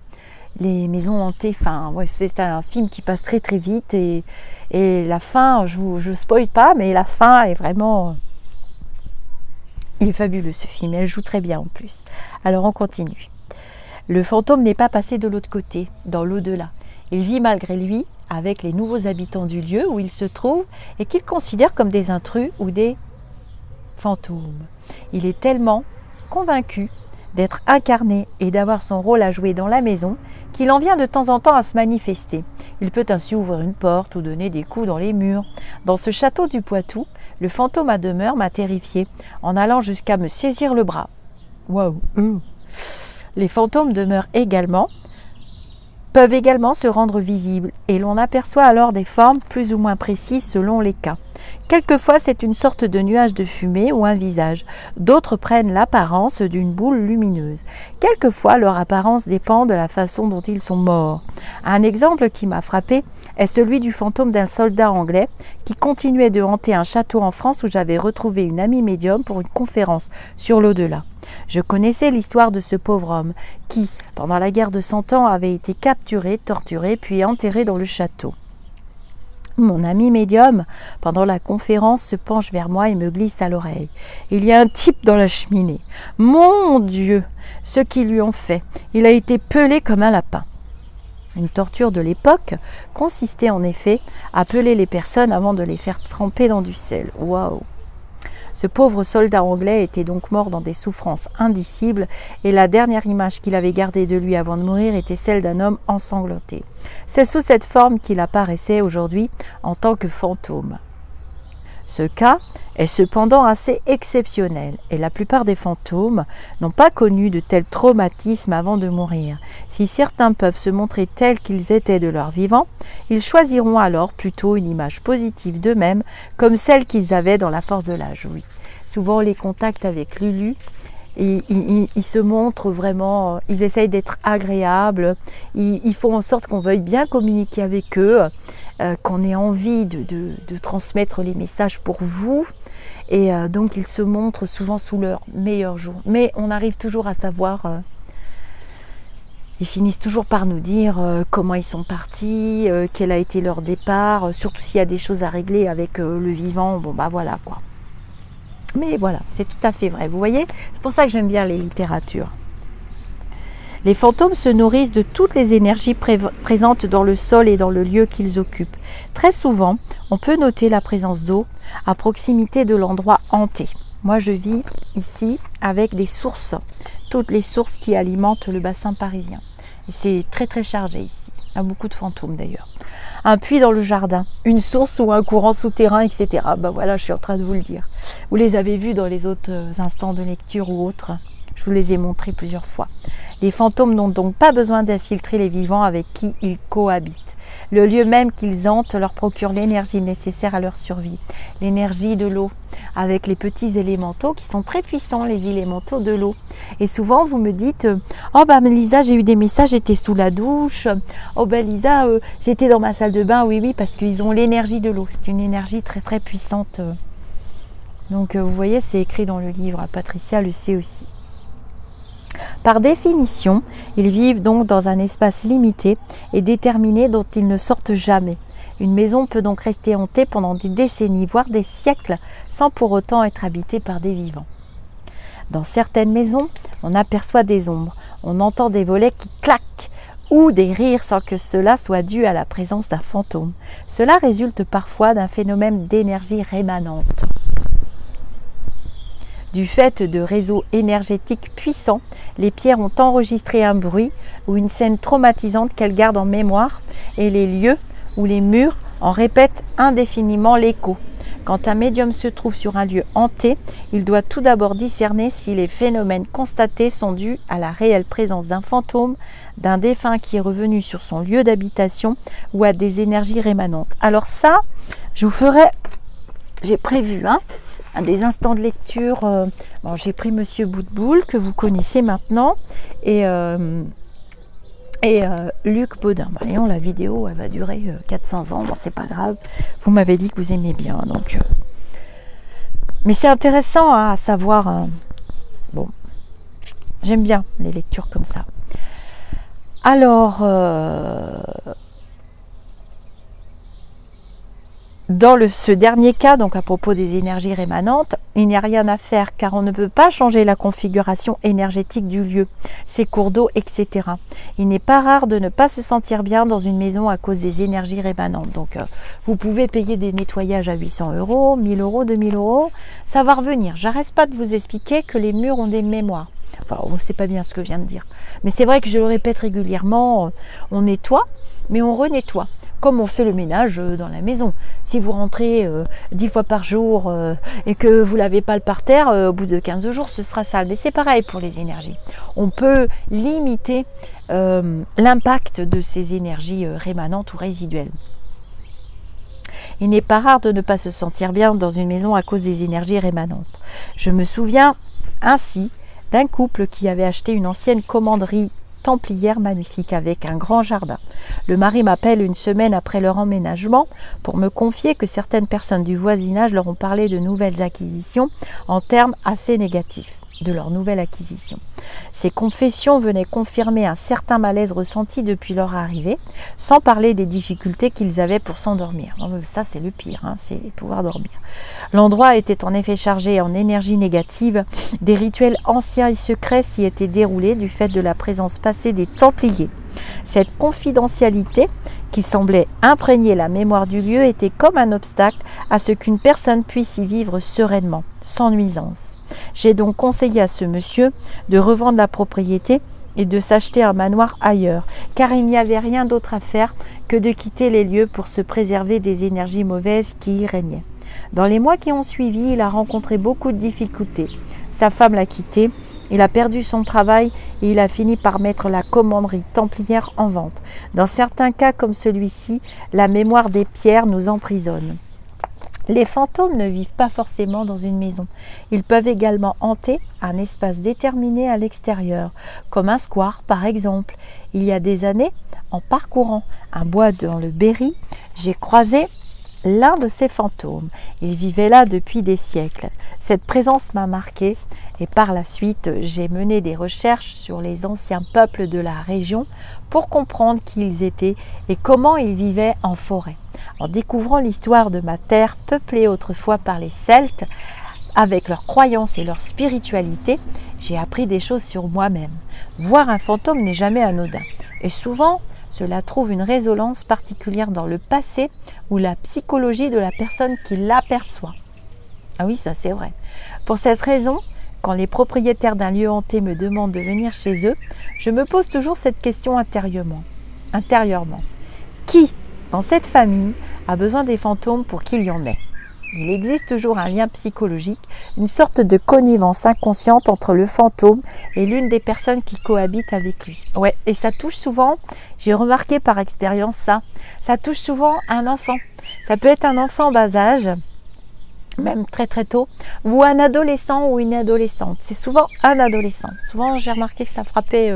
les maisons hantées. Enfin, ouais, c'est un film qui passe très très vite et la fin, je spoil pas, mais la fin est vraiment... Il est fabuleux ce film, elle joue très bien en plus. Alors on continue. Le fantôme n'est pas passé de l'autre côté, dans l'au-delà. Il vit malgré lui avec les nouveaux habitants du lieu où il se trouve et qu'il considère comme des intrus ou des fantômes. Il est tellement convaincu d'être incarné et d'avoir son rôle à jouer dans la maison qu'il en vient de temps en temps à se manifester. Il peut ainsi ouvrir une porte ou donner des coups dans les murs. Dans ce château du Poitou, le fantôme à demeure m'a terrifié en allant jusqu'à me saisir le bras. Waouh! Les fantômes demeurent également peuvent également se rendre visibles et l'on aperçoit alors des formes plus ou moins précises selon les cas. Quelquefois, c'est une sorte de nuage de fumée ou un visage. D'autres prennent l'apparence d'une boule lumineuse. Quelquefois, leur apparence dépend de la façon dont ils sont morts. Un exemple qui m'a frappé est celui du fantôme d'un soldat anglais qui continuait de hanter un château en France où j'avais retrouvé une amie médium pour une conférence sur l'au-delà. Je connaissais l'histoire de ce pauvre homme qui, pendant la guerre de 100 ans, avait été capturé, torturé, puis enterré dans le château. Mon ami médium, pendant la conférence, se penche vers moi et me glisse à l'oreille. Il y a un type dans la cheminée. Mon Dieu, ce qu'ils lui ont fait. Il a été pelé comme un lapin. Une torture de l'époque consistait en effet à peler les personnes avant de les faire tremper dans du sel. Waouh! Ce pauvre soldat anglais était donc mort dans des souffrances indicibles et la dernière image qu'il avait gardée de lui avant de mourir était celle d'un homme ensanglanté. C'est sous cette forme qu'il apparaissait aujourd'hui en tant que fantôme. Ce cas est cependant assez exceptionnel et la plupart des fantômes n'ont pas connu de tels traumatismes avant de mourir. Si certains peuvent se montrer tels qu'ils étaient de leur vivant, ils choisiront alors plutôt une image positive d'eux-mêmes comme celle qu'ils avaient dans la force de l'âge. Oui. Souvent les contacts avec Lulu, ils se montrent vraiment, ils essayent d'être agréables, ils font en sorte qu'on veuille bien communiquer avec eux, qu'on ait envie de transmettre les messages pour vous. Et donc ils se montrent souvent sous leur meilleur jour. Mais on arrive toujours à savoir, ils finissent toujours par nous dire comment ils sont partis, quel a été leur départ, surtout s'il y a des choses à régler avec le vivant, bon bah voilà quoi. Mais voilà, c'est tout à fait vrai. Vous voyez, c'est pour ça que j'aime bien les littératures. Les fantômes se nourrissent de toutes les énergies présentes dans le sol et dans le lieu qu'ils occupent. Très souvent, on peut noter la présence d'eau à proximité de l'endroit hanté. Moi, je vis ici avec des sources, toutes les sources qui alimentent le bassin parisien. Et c'est très très chargé ici. Il y a beaucoup de fantômes d'ailleurs. Un puits dans le jardin, une source ou un courant souterrain, etc. Ben voilà, je suis en train de vous le dire. Vous les avez vus dans les autres instants de lecture ou autres. Je vous les ai montrés plusieurs fois. Les fantômes n'ont donc pas besoin d'infiltrer les vivants avec qui ils cohabitent. Le lieu même qu'ils hantent leur procure l'énergie nécessaire à leur survie. L'énergie de l'eau, avec les petits élémentaux qui sont très puissants, les élémentaux de l'eau. Et souvent, vous me dites « Oh, bah Lisa, j'ai eu des messages, j'étais sous la douche. Oh, bah Lisa, j'étais dans ma salle de bain. » Oui, oui, parce qu'ils ont l'énergie de l'eau. C'est une énergie très, très puissante. Donc, vous voyez, c'est écrit dans le livre. Patricia le sait aussi. Par définition, ils vivent donc dans un espace limité et déterminé dont ils ne sortent jamais. Une maison peut donc rester hantée pendant des décennies, voire des siècles, sans pour autant être habitée par des vivants. Dans certaines maisons, on aperçoit des ombres, on entend des volets qui claquent ou des rires sans que cela soit dû à la présence d'un fantôme. Cela résulte parfois d'un phénomène d'énergie rémanente. Du fait de réseaux énergétiques puissants, les pierres ont enregistré un bruit ou une scène traumatisante qu'elles gardent en mémoire et les lieux ou les murs en répètent indéfiniment l'écho. Quand un médium se trouve sur un lieu hanté, il doit tout d'abord discerner si les phénomènes constatés sont dus à la réelle présence d'un fantôme, d'un défunt qui est revenu sur son lieu d'habitation ou à des énergies rémanentes. Alors ça, je vous ferai, j'ai prévu, des instants de lecture. Bon, j'ai pris Monsieur Boutboul, que vous connaissez maintenant, et Luc Baudin. Voyons, la vidéo, elle va durer 400 ans. Bon, c'est pas grave. Vous m'avez dit que vous aimez bien, donc. Mais c'est intéressant à savoir. Bon, j'aime bien les lectures comme ça. Alors. Dans ce dernier cas, donc à propos des énergies rémanentes, il n'y a rien à faire car on ne peut pas changer la configuration énergétique du lieu, ses cours d'eau, etc. Il n'est pas rare de ne pas se sentir bien dans une maison à cause des énergies rémanentes. Donc vous pouvez payer des nettoyages à 800 €, 1000 €, 2000 €, ça va revenir. J'arrête pas de vous expliquer que les murs ont des mémoires. Enfin, on ne sait pas bien ce que je viens de dire. Mais c'est vrai que je le répète régulièrement, on nettoie, mais on renettoie. comme on fait le ménage dans la maison. Si vous rentrez 10 fois par jour et que vous ne lavez pas le parterre, au bout de 15 jours, ce sera sale. Mais c'est pareil pour les énergies. On peut limiter l'impact de ces énergies rémanentes ou résiduelles. Il n'est pas rare de ne pas se sentir bien dans une maison à cause des énergies rémanentes. Je me souviens ainsi d'un couple qui avait acheté une ancienne commanderie templière magnifique avec un grand jardin. Le mari m'appelle une semaine après leur emménagement pour me confier que certaines personnes du voisinage leur ont parlé de nouvelles acquisitions en termes assez négatifs de leur nouvelle acquisition. Ces confessions venaient confirmer un certain malaise ressenti depuis leur arrivée, sans parler des difficultés qu'ils avaient pour s'endormir. Ça, c'est le pire, c'est pouvoir dormir. L'endroit était en effet chargé en énergie négative. Des rituels anciens et secrets s'y étaient déroulés du fait de la présence passée des Templiers. Cette confidentialité, qui semblait imprégner la mémoire du lieu, était comme un obstacle à ce qu'une personne puisse y vivre sereinement, sans nuisance. J'ai donc conseillé à ce monsieur de revendre la propriété et de s'acheter un manoir ailleurs, car il n'y avait rien d'autre à faire que de quitter les lieux pour se préserver des énergies mauvaises qui y régnaient. Dans les mois qui ont suivi, il a rencontré beaucoup de difficultés. Sa femme l'a quitté, il a perdu son travail et il a fini par mettre la commanderie templière en vente. Dans certains cas comme celui-ci, la mémoire des pierres nous emprisonne. Les fantômes ne vivent pas forcément dans une maison. Ils peuvent également hanter un espace déterminé à l'extérieur, comme un square par exemple. Il y a des années, en parcourant un bois dans le Berry, j'ai croisé l'un de ces fantômes. Il vivait là depuis des siècles. Cette présence m'a marquée et par la suite, j'ai mené des recherches sur les anciens peuples de la région pour comprendre qui ils étaient et comment ils vivaient en forêt. En découvrant l'histoire de ma terre peuplée autrefois par les Celtes, avec leurs croyances et leur spiritualité, j'ai appris des choses sur moi-même. Voir un fantôme n'est jamais anodin. Et souvent, cela trouve une résonance particulière dans le passé ou la psychologie de la personne qui l'aperçoit. Ah oui, ça c'est vrai. Pour cette raison, quand les propriétaires d'un lieu hanté me demandent de venir chez eux, je me pose toujours cette question intérieurement. Qui, dans cette famille, a besoin des fantômes pour qu'il y en ait ? Il existe toujours un lien psychologique, une sorte de connivence inconsciente entre le fantôme et l'une des personnes qui cohabitent avec lui. Ouais, et ça touche souvent, j'ai remarqué par expérience ça touche souvent un enfant. Ça peut être un enfant en bas âge, même très très tôt, ou un adolescent ou une adolescente. C'est souvent un adolescent. Souvent, j'ai remarqué que ça frappait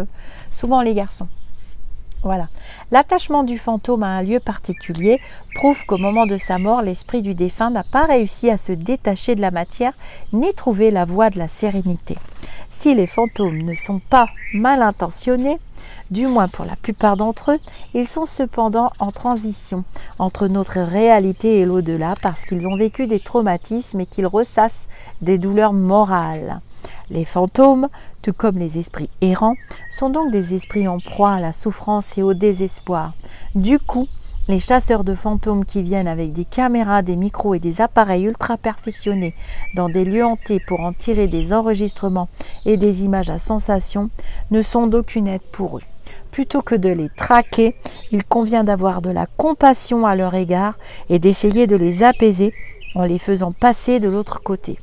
souvent les garçons. Voilà. L'attachement du fantôme à un lieu particulier prouve qu'au moment de sa mort, l'esprit du défunt n'a pas réussi à se détacher de la matière ni trouver la voie de la sérénité. Si les fantômes ne sont pas mal intentionnés, du moins pour la plupart d'entre eux, ils sont cependant en transition entre notre réalité et l'au-delà parce qu'ils ont vécu des traumatismes et qu'ils ressassent des douleurs morales. Les fantômes, tout comme les esprits errants, sont donc des esprits en proie à la souffrance et au désespoir. Du coup, les chasseurs de fantômes qui viennent avec des caméras, des micros et des appareils ultra perfectionnés dans des lieux hantés pour en tirer des enregistrements et des images à sensation ne sont d'aucune aide pour eux. Plutôt que de les traquer, il convient d'avoir de la compassion à leur égard et d'essayer de les apaiser en les faisant passer de l'autre côté.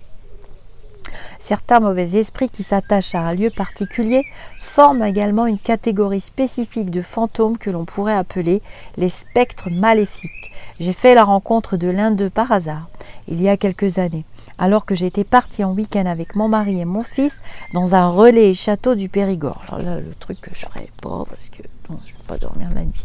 Certains mauvais esprits qui s'attachent à un lieu particulier forment également une catégorie spécifique de fantômes que l'on pourrait appeler les spectres maléfiques. J'ai fait la rencontre de l'un d'eux par hasard, il y a quelques années, alors que j'étais partie en week-end avec mon mari et mon fils dans un relais et château du Périgord. Alors là, le truc que je ne rêve pas parce que je ne vais pas dormir la nuit.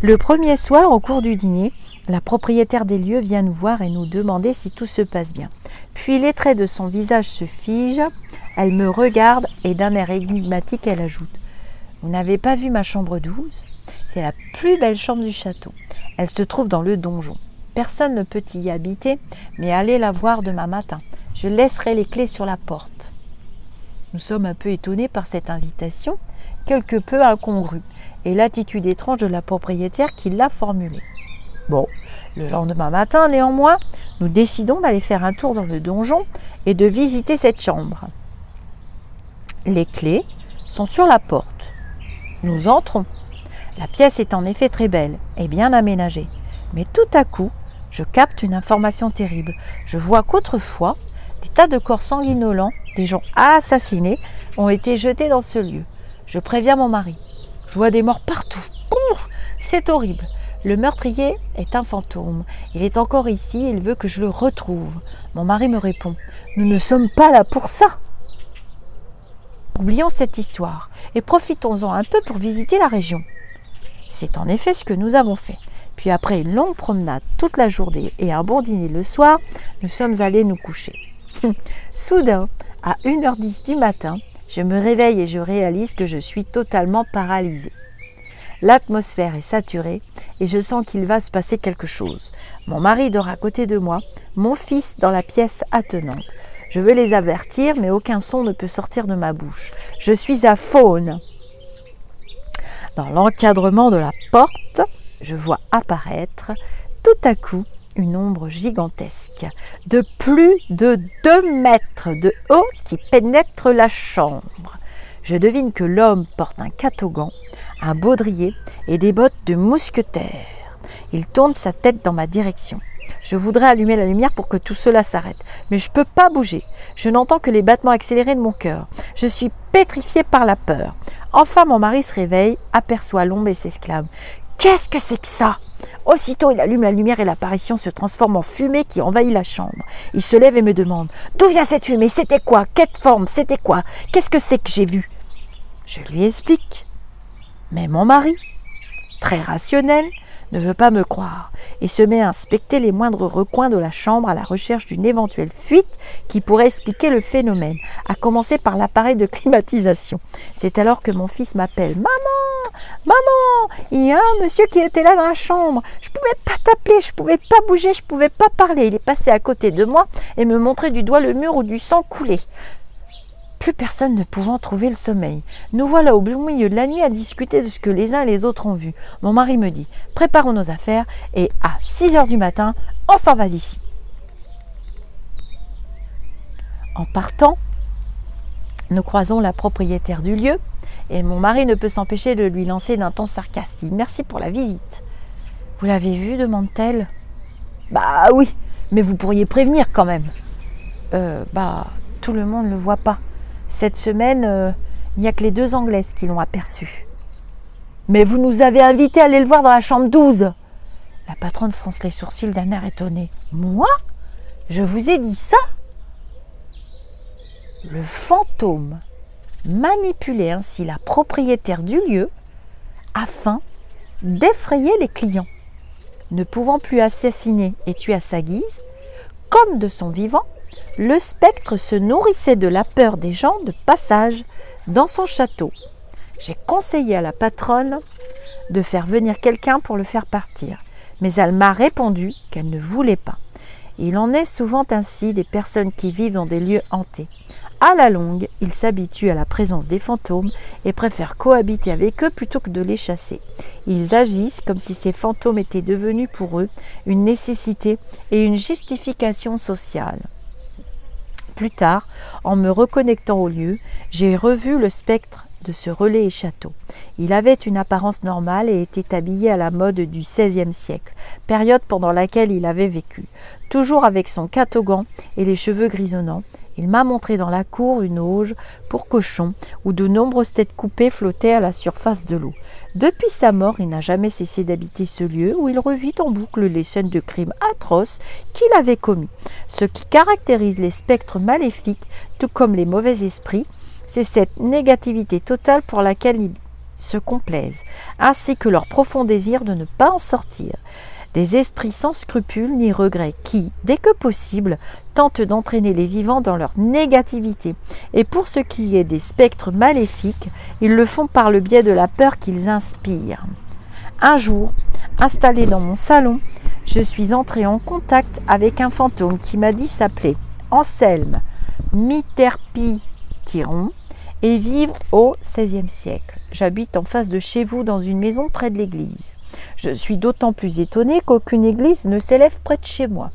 Le premier soir, au cours du dîner, la propriétaire des lieux vient nous voir et nous demander si tout se passe bien. Puis les traits de son visage se figent, elle me regarde et d'un air énigmatique, elle ajoute « Vous n'avez pas vu ma chambre 12 ? C'est la plus belle chambre du château. Elle se trouve dans le donjon. Personne ne peut y habiter, mais allez la voir demain matin. Je laisserai les clés sur la porte. » Nous sommes un peu étonnés par cette invitation, quelque peu incongrue, et l'attitude étrange de la propriétaire qui l'a formulée. Bon, le lendemain matin, néanmoins, nous décidons d'aller faire un tour dans le donjon et de visiter cette chambre. Les clés sont sur la porte. Nous entrons. La pièce est en effet très belle et bien aménagée. Mais tout à coup, je capte une information terrible. Je vois qu'autrefois, des tas de corps sanguinolents, des gens assassinés, ont été jetés dans ce lieu. Je préviens mon mari. Je vois des morts partout. C'est horrible. Le meurtrier est un fantôme. Il est encore ici et il veut que je le retrouve. Mon mari me répond. Nous ne sommes pas là pour ça. Oublions cette histoire et profitons-en un peu pour visiter la région. C'est en effet ce que nous avons fait. Puis après une longue promenade toute la journée et un bon dîner le soir, nous sommes allés nous coucher. Soudain, à 1h10 du matin, je me réveille et je réalise que je suis totalement paralysée. L'atmosphère est saturée et je sens qu'il va se passer quelque chose. Mon mari dort à côté de moi, mon fils dans la pièce attenante. Je veux les avertir, mais aucun son ne peut sortir de ma bouche. Je suis à faune. Dans l'encadrement de la porte, je vois apparaître tout à coup une ombre gigantesque de plus de 2 mètres de haut qui pénètre la chambre. Je devine que l'homme porte un catogan, un baudrier et des bottes de mousquetaire. Il tourne sa tête dans ma direction. Je voudrais allumer la lumière pour que tout cela s'arrête, mais je ne peux pas bouger. Je n'entends que les battements accélérés de mon cœur. Je suis pétrifiée par la peur. Enfin, mon mari se réveille, aperçoit l'ombre et s'exclame « Qu'est-ce que c'est que ça ?» Aussitôt, il allume la lumière et l'apparition se transforme en fumée qui envahit la chambre. Il se lève et me demande « D'où vient cette fumée? C'était quoi? Quelle forme? C'était quoi? Qu'est-ce que c'est que j'ai vu ?» Je lui explique. Mais mon mari, très rationnel, ne veut pas me croire et se met à inspecter les moindres recoins de la chambre à la recherche d'une éventuelle fuite qui pourrait expliquer le phénomène, à commencer par l'appareil de climatisation. C'est alors que mon fils m'appelle « Maman, maman, il y a un monsieur qui était là dans la chambre. Je ne pouvais pas t'appeler, je ne pouvais pas bouger, je ne pouvais pas parler. Il est passé à côté de moi et me montrait du doigt le mur où du sang coulait. » Plus personne ne pouvant trouver le sommeil. Nous voilà au beau milieu de la nuit à discuter de ce que les uns et les autres ont vu. Mon mari me dit « Préparons nos affaires et à 6h du matin, on s'en va d'ici. » En partant, nous croisons la propriétaire du lieu et mon mari ne peut s'empêcher de lui lancer d'un ton sarcastique « Merci pour la visite. »« Vous l'avez vu ?» demande-t-elle. « Bah oui, mais vous pourriez prévenir quand même. » Tout le monde ne le voit pas. Cette semaine, il n'y a que les 2 Anglaises qui l'ont aperçu. « Mais vous nous avez invités à aller le voir dans la chambre 12 !» La patronne fronce les sourcils d'un air étonné. « Moi ? Je vous ai dit ça ?» Le fantôme manipulait ainsi la propriétaire du lieu afin d'effrayer les clients. Ne pouvant plus assassiner et tuer à sa guise, comme de son vivant, le spectre se nourrissait de la peur des gens de passage dans son château. J'ai conseillé à la patronne de faire venir quelqu'un pour le faire partir, mais elle m'a répondu qu'elle ne voulait pas. Il en est souvent ainsi des personnes qui vivent dans des lieux hantés. À la longue, ils s'habituent à la présence des fantômes et préfèrent cohabiter avec eux plutôt que de les chasser. Ils agissent comme si ces fantômes étaient devenus pour eux une nécessité et une justification sociale. Plus tard, en me reconnectant au lieu, j'ai revu le spectre de ce relais et château. Il avait une apparence normale et était habillé à la mode du XVIe siècle, période pendant laquelle il avait vécu. Toujours avec son catogan et les cheveux grisonnants, il m'a montré dans la cour une auge pour cochons où de nombreuses têtes coupées flottaient à la surface de l'eau. Depuis sa mort, il n'a jamais cessé d'habiter ce lieu où il revit en boucle les scènes de crimes atroces qu'il avait commis. Ce qui caractérise les spectres maléfiques, tout comme les mauvais esprits, c'est cette négativité totale pour laquelle ils se complaisent, ainsi que leur profond désir de ne pas en sortir. Des esprits sans scrupules ni regrets qui, dès que possible, tentent d'entraîner les vivants dans leur négativité. Et pour ce qui est des spectres maléfiques, ils le font par le biais de la peur qu'ils inspirent. Un jour, installé dans mon salon, je suis entrée en contact avec un fantôme qui m'a dit s'appeler Anselme Miterpithiron et vivre au XVIe siècle. J'habite en face de chez vous dans une maison près de l'église. Je suis d'autant plus étonnée qu'aucune église ne s'élève près de chez moi.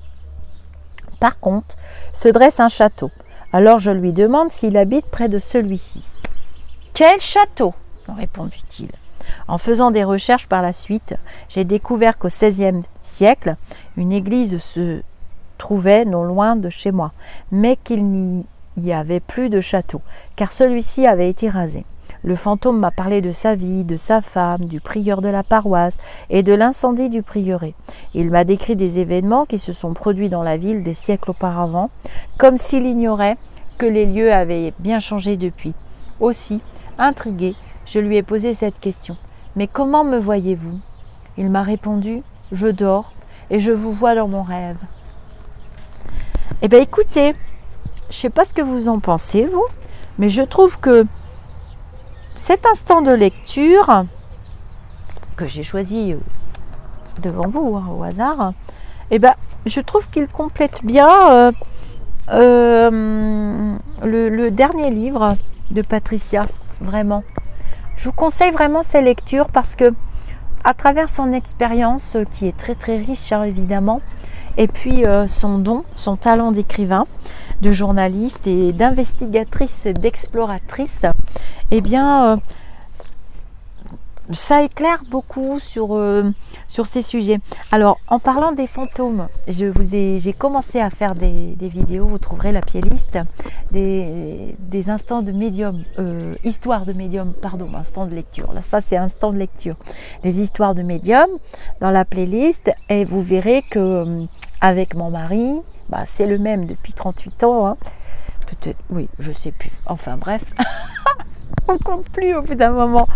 Par contre, se dresse un château. Alors je lui demande s'il habite près de celui-ci. « Quel château ?» me répondit-il. En faisant des recherches par la suite, j'ai découvert qu'au XVIe siècle, une église se trouvait non loin de chez moi, mais qu'il n'y avait plus de château, car celui-ci avait été rasé. Le fantôme m'a parlé de sa vie, de sa femme, du prieur de la paroisse et de l'incendie du prieuré. Il m'a décrit des événements qui se sont produits dans la ville des siècles auparavant, comme s'il ignorait que les lieux avaient bien changé depuis. Aussi, intrigué, je lui ai posé cette question. « Mais comment me voyez-vous » Il m'a répondu « Je dors et je vous vois dans mon rêve. » Eh bien écoutez, je ne sais pas ce que vous en pensez, vous, mais je trouve que cet instant de lecture que j'ai choisi devant vous, au hasard, eh ben, je trouve qu'il complète bien le dernier livre de Patricia, vraiment. Je vous conseille vraiment ces lectures parce que à travers son expérience qui est très très riche évidemment, et puis son don, son talent d'écrivain, de journaliste et d'investigatrice, d'exploratrice, eh bien ça éclaire beaucoup sur ces sujets. Alors, en parlant des fantômes, j'ai commencé à faire des vidéos, vous trouverez la playlist, des instants de médium, histoires de médium, pardon, instant de lecture. Là, ça, c'est instant de lecture. Des histoires de médium dans la playlist, et vous verrez que avec mon mari, c'est le même depuis 38 ans, hein. Peut-être, oui, je sais plus. Enfin, bref. On compte plus au bout d'un moment.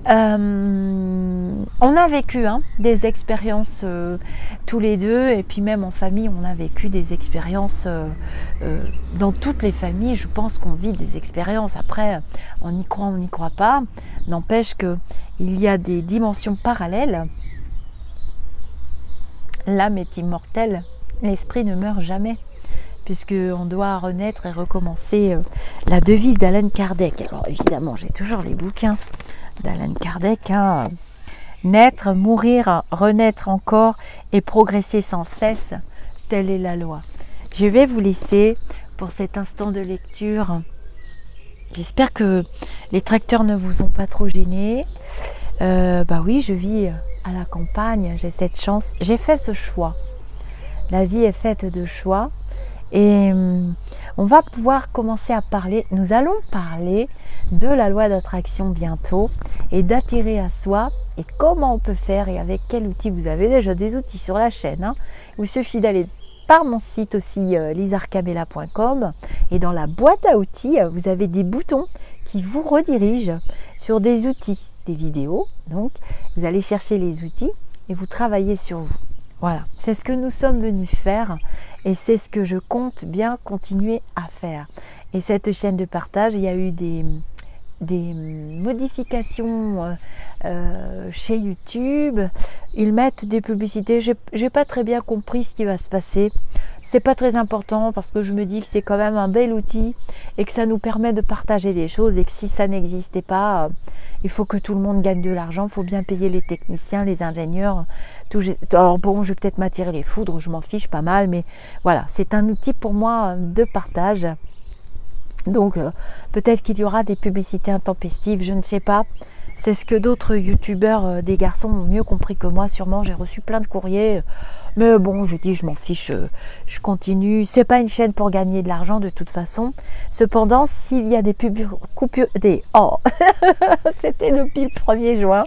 On a vécu des expériences tous les deux, et puis même en famille, on a vécu des expériences dans toutes les familles. Je pense qu'on vit des expériences. Après, on y croit, on n'y croit pas. N'empêche qu'il y a des dimensions parallèles. L'âme est immortelle, l'esprit ne meurt jamais, puisqu'on doit renaître et recommencer. La devise d'Alan Kardec. Alors évidemment, j'ai toujours les bouquins d'Alan Kardec. Naître, mourir, renaître encore et progresser sans cesse, telle est la loi. Je vais vous laisser pour cet instant de lecture. J'espère que les tracteurs ne vous ont pas trop gênés. Oui, je vis à la campagne, j'ai cette chance. J'ai fait ce choix. La vie est faite de choix. Et on va pouvoir commencer à parler, nous allons parler de la loi d'attraction bientôt et d'attirer à soi et comment on peut faire et avec quel outil. Vous avez déjà des outils sur la chaîne. Il suffit d'aller par mon site aussi lisarcabella.com et dans la boîte à outils, vous avez des boutons qui vous redirigent sur des outils, des vidéos. Donc, vous allez chercher les outils et vous travaillez sur vous. Voilà, c'est ce que nous sommes venus faire et c'est ce que je compte bien continuer à faire. Et cette chaîne de partage, il y a eu des modifications chez YouTube. Ils mettent des publicités. J'ai pas très bien compris ce qui va se passer. C'est pas très important parce que je me dis que c'est quand même un bel outil et que ça nous permet de partager des choses et que si ça n'existait pas, il faut que tout le monde gagne de l'argent. Il faut bien payer les techniciens, les ingénieurs. Alors bon, je vais peut-être m'attirer les foudres, je m'en fiche pas mal, mais voilà, c'est un outil pour moi de partage. Donc peut-être qu'il y aura des publicités intempestives, je ne sais pas. C'est ce que d'autres youtubeurs, des garçons, ont mieux compris que moi. Sûrement, j'ai reçu plein de courriers. Mais bon, je dis, je m'en fiche, je continue. C'est pas une chaîne pour gagner de l'argent de toute façon. Cependant, s'il y a des coupures, c'était depuis le 1er juin.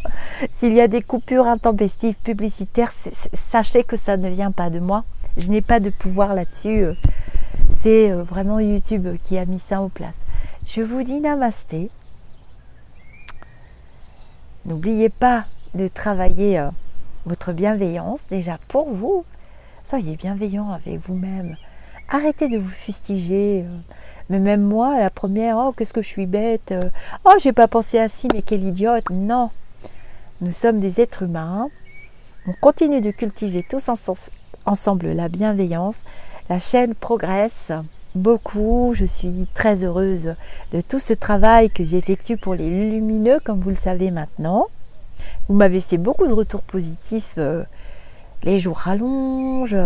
S'il y a des coupures intempestives publicitaires, sachez que ça ne vient pas de moi. Je n'ai pas de pouvoir là-dessus. C'est vraiment YouTube qui a mis ça en place. Je vous dis namasté. N'oubliez pas de travailler votre bienveillance déjà pour vous. Soyez bienveillant avec vous-même. Arrêtez de vous fustiger. Mais même moi, la première, oh qu'est-ce que je suis bête. Oh j'ai pas pensé à ci, mais quelle idiote. Non, nous sommes des êtres humains. On continue de cultiver tous ensemble la bienveillance. La chaîne progresse beaucoup. Je suis très heureuse de tout ce travail que j'effectue pour les lumineux, comme vous le savez maintenant. Vous m'avez fait beaucoup de retours positifs. Les jours rallongent.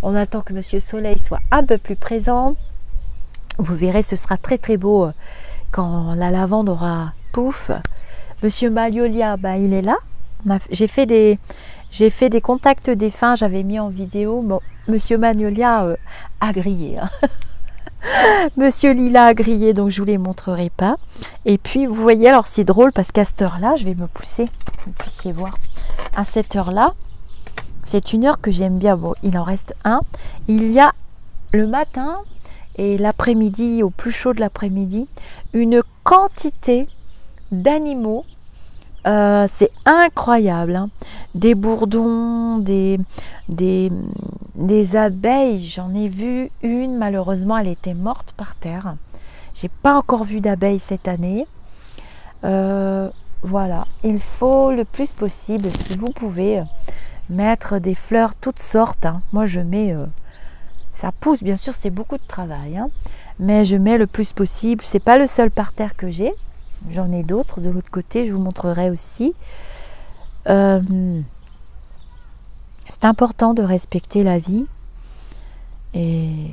On attend que Monsieur Soleil soit un peu plus présent. Vous verrez, ce sera très très beau quand la lavande aura pouf. Monsieur Magnolia, il est là. J'ai fait des contacts défunts, j'avais mis en vidéo. Bon, Monsieur Magnolia a grillé. Hein. Monsieur Lila a grillé, donc je vous les montrerai pas. Et puis vous voyez, alors c'est drôle parce qu'à cette heure-là, je vais me pousser pour que vous puissiez voir. À cette heure-là, c'est une heure que j'aime bien. Bon, il en reste un. Il y a le matin et l'après-midi, au plus chaud de l'après-midi, une quantité d'animaux. C'est incroyable, hein. Des bourdons, des abeilles. J'en ai vu une, malheureusement elle était morte par terre. J'ai pas encore vu d'abeilles cette année. Voilà, il faut le plus possible, si vous pouvez, mettre des fleurs toutes sortes, hein. Moi je mets, ça pousse, bien sûr c'est beaucoup de travail, hein, mais je mets le plus possible. C'est pas le seul parterre que j'ai. J'en ai d'autres de l'autre côté, je vous montrerai aussi. C'est important de respecter la vie. Et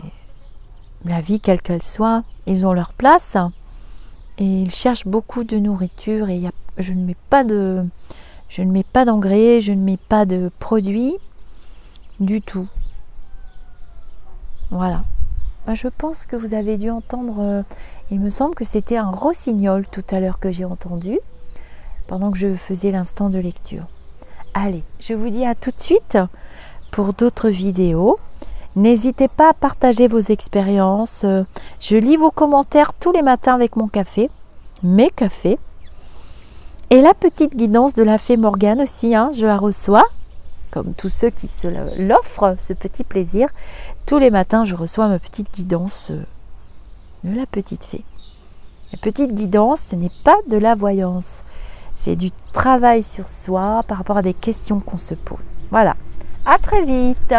la vie, quelle qu'elle soit, ils ont leur place. Et ils cherchent beaucoup de nourriture. Et je ne mets pas d'engrais, je ne mets pas de produits du tout. Voilà. Je pense que vous avez dû entendre, il me semble que c'était un rossignol tout à l'heure que j'ai entendu pendant que je faisais l'instant de lecture. Allez, je vous dis à tout de suite pour d'autres vidéos. N'hésitez pas à partager vos expériences. Je lis vos commentaires tous les matins avec mon café, mes cafés. Et la petite guidance de la fée Morgane aussi, hein, je la reçois. Comme tous ceux qui se l'offrent, ce petit plaisir. Tous les matins, je reçois ma petite guidance de la petite fée. La petite guidance, ce n'est pas de la voyance. C'est du travail sur soi par rapport à des questions qu'on se pose. Voilà. À très vite.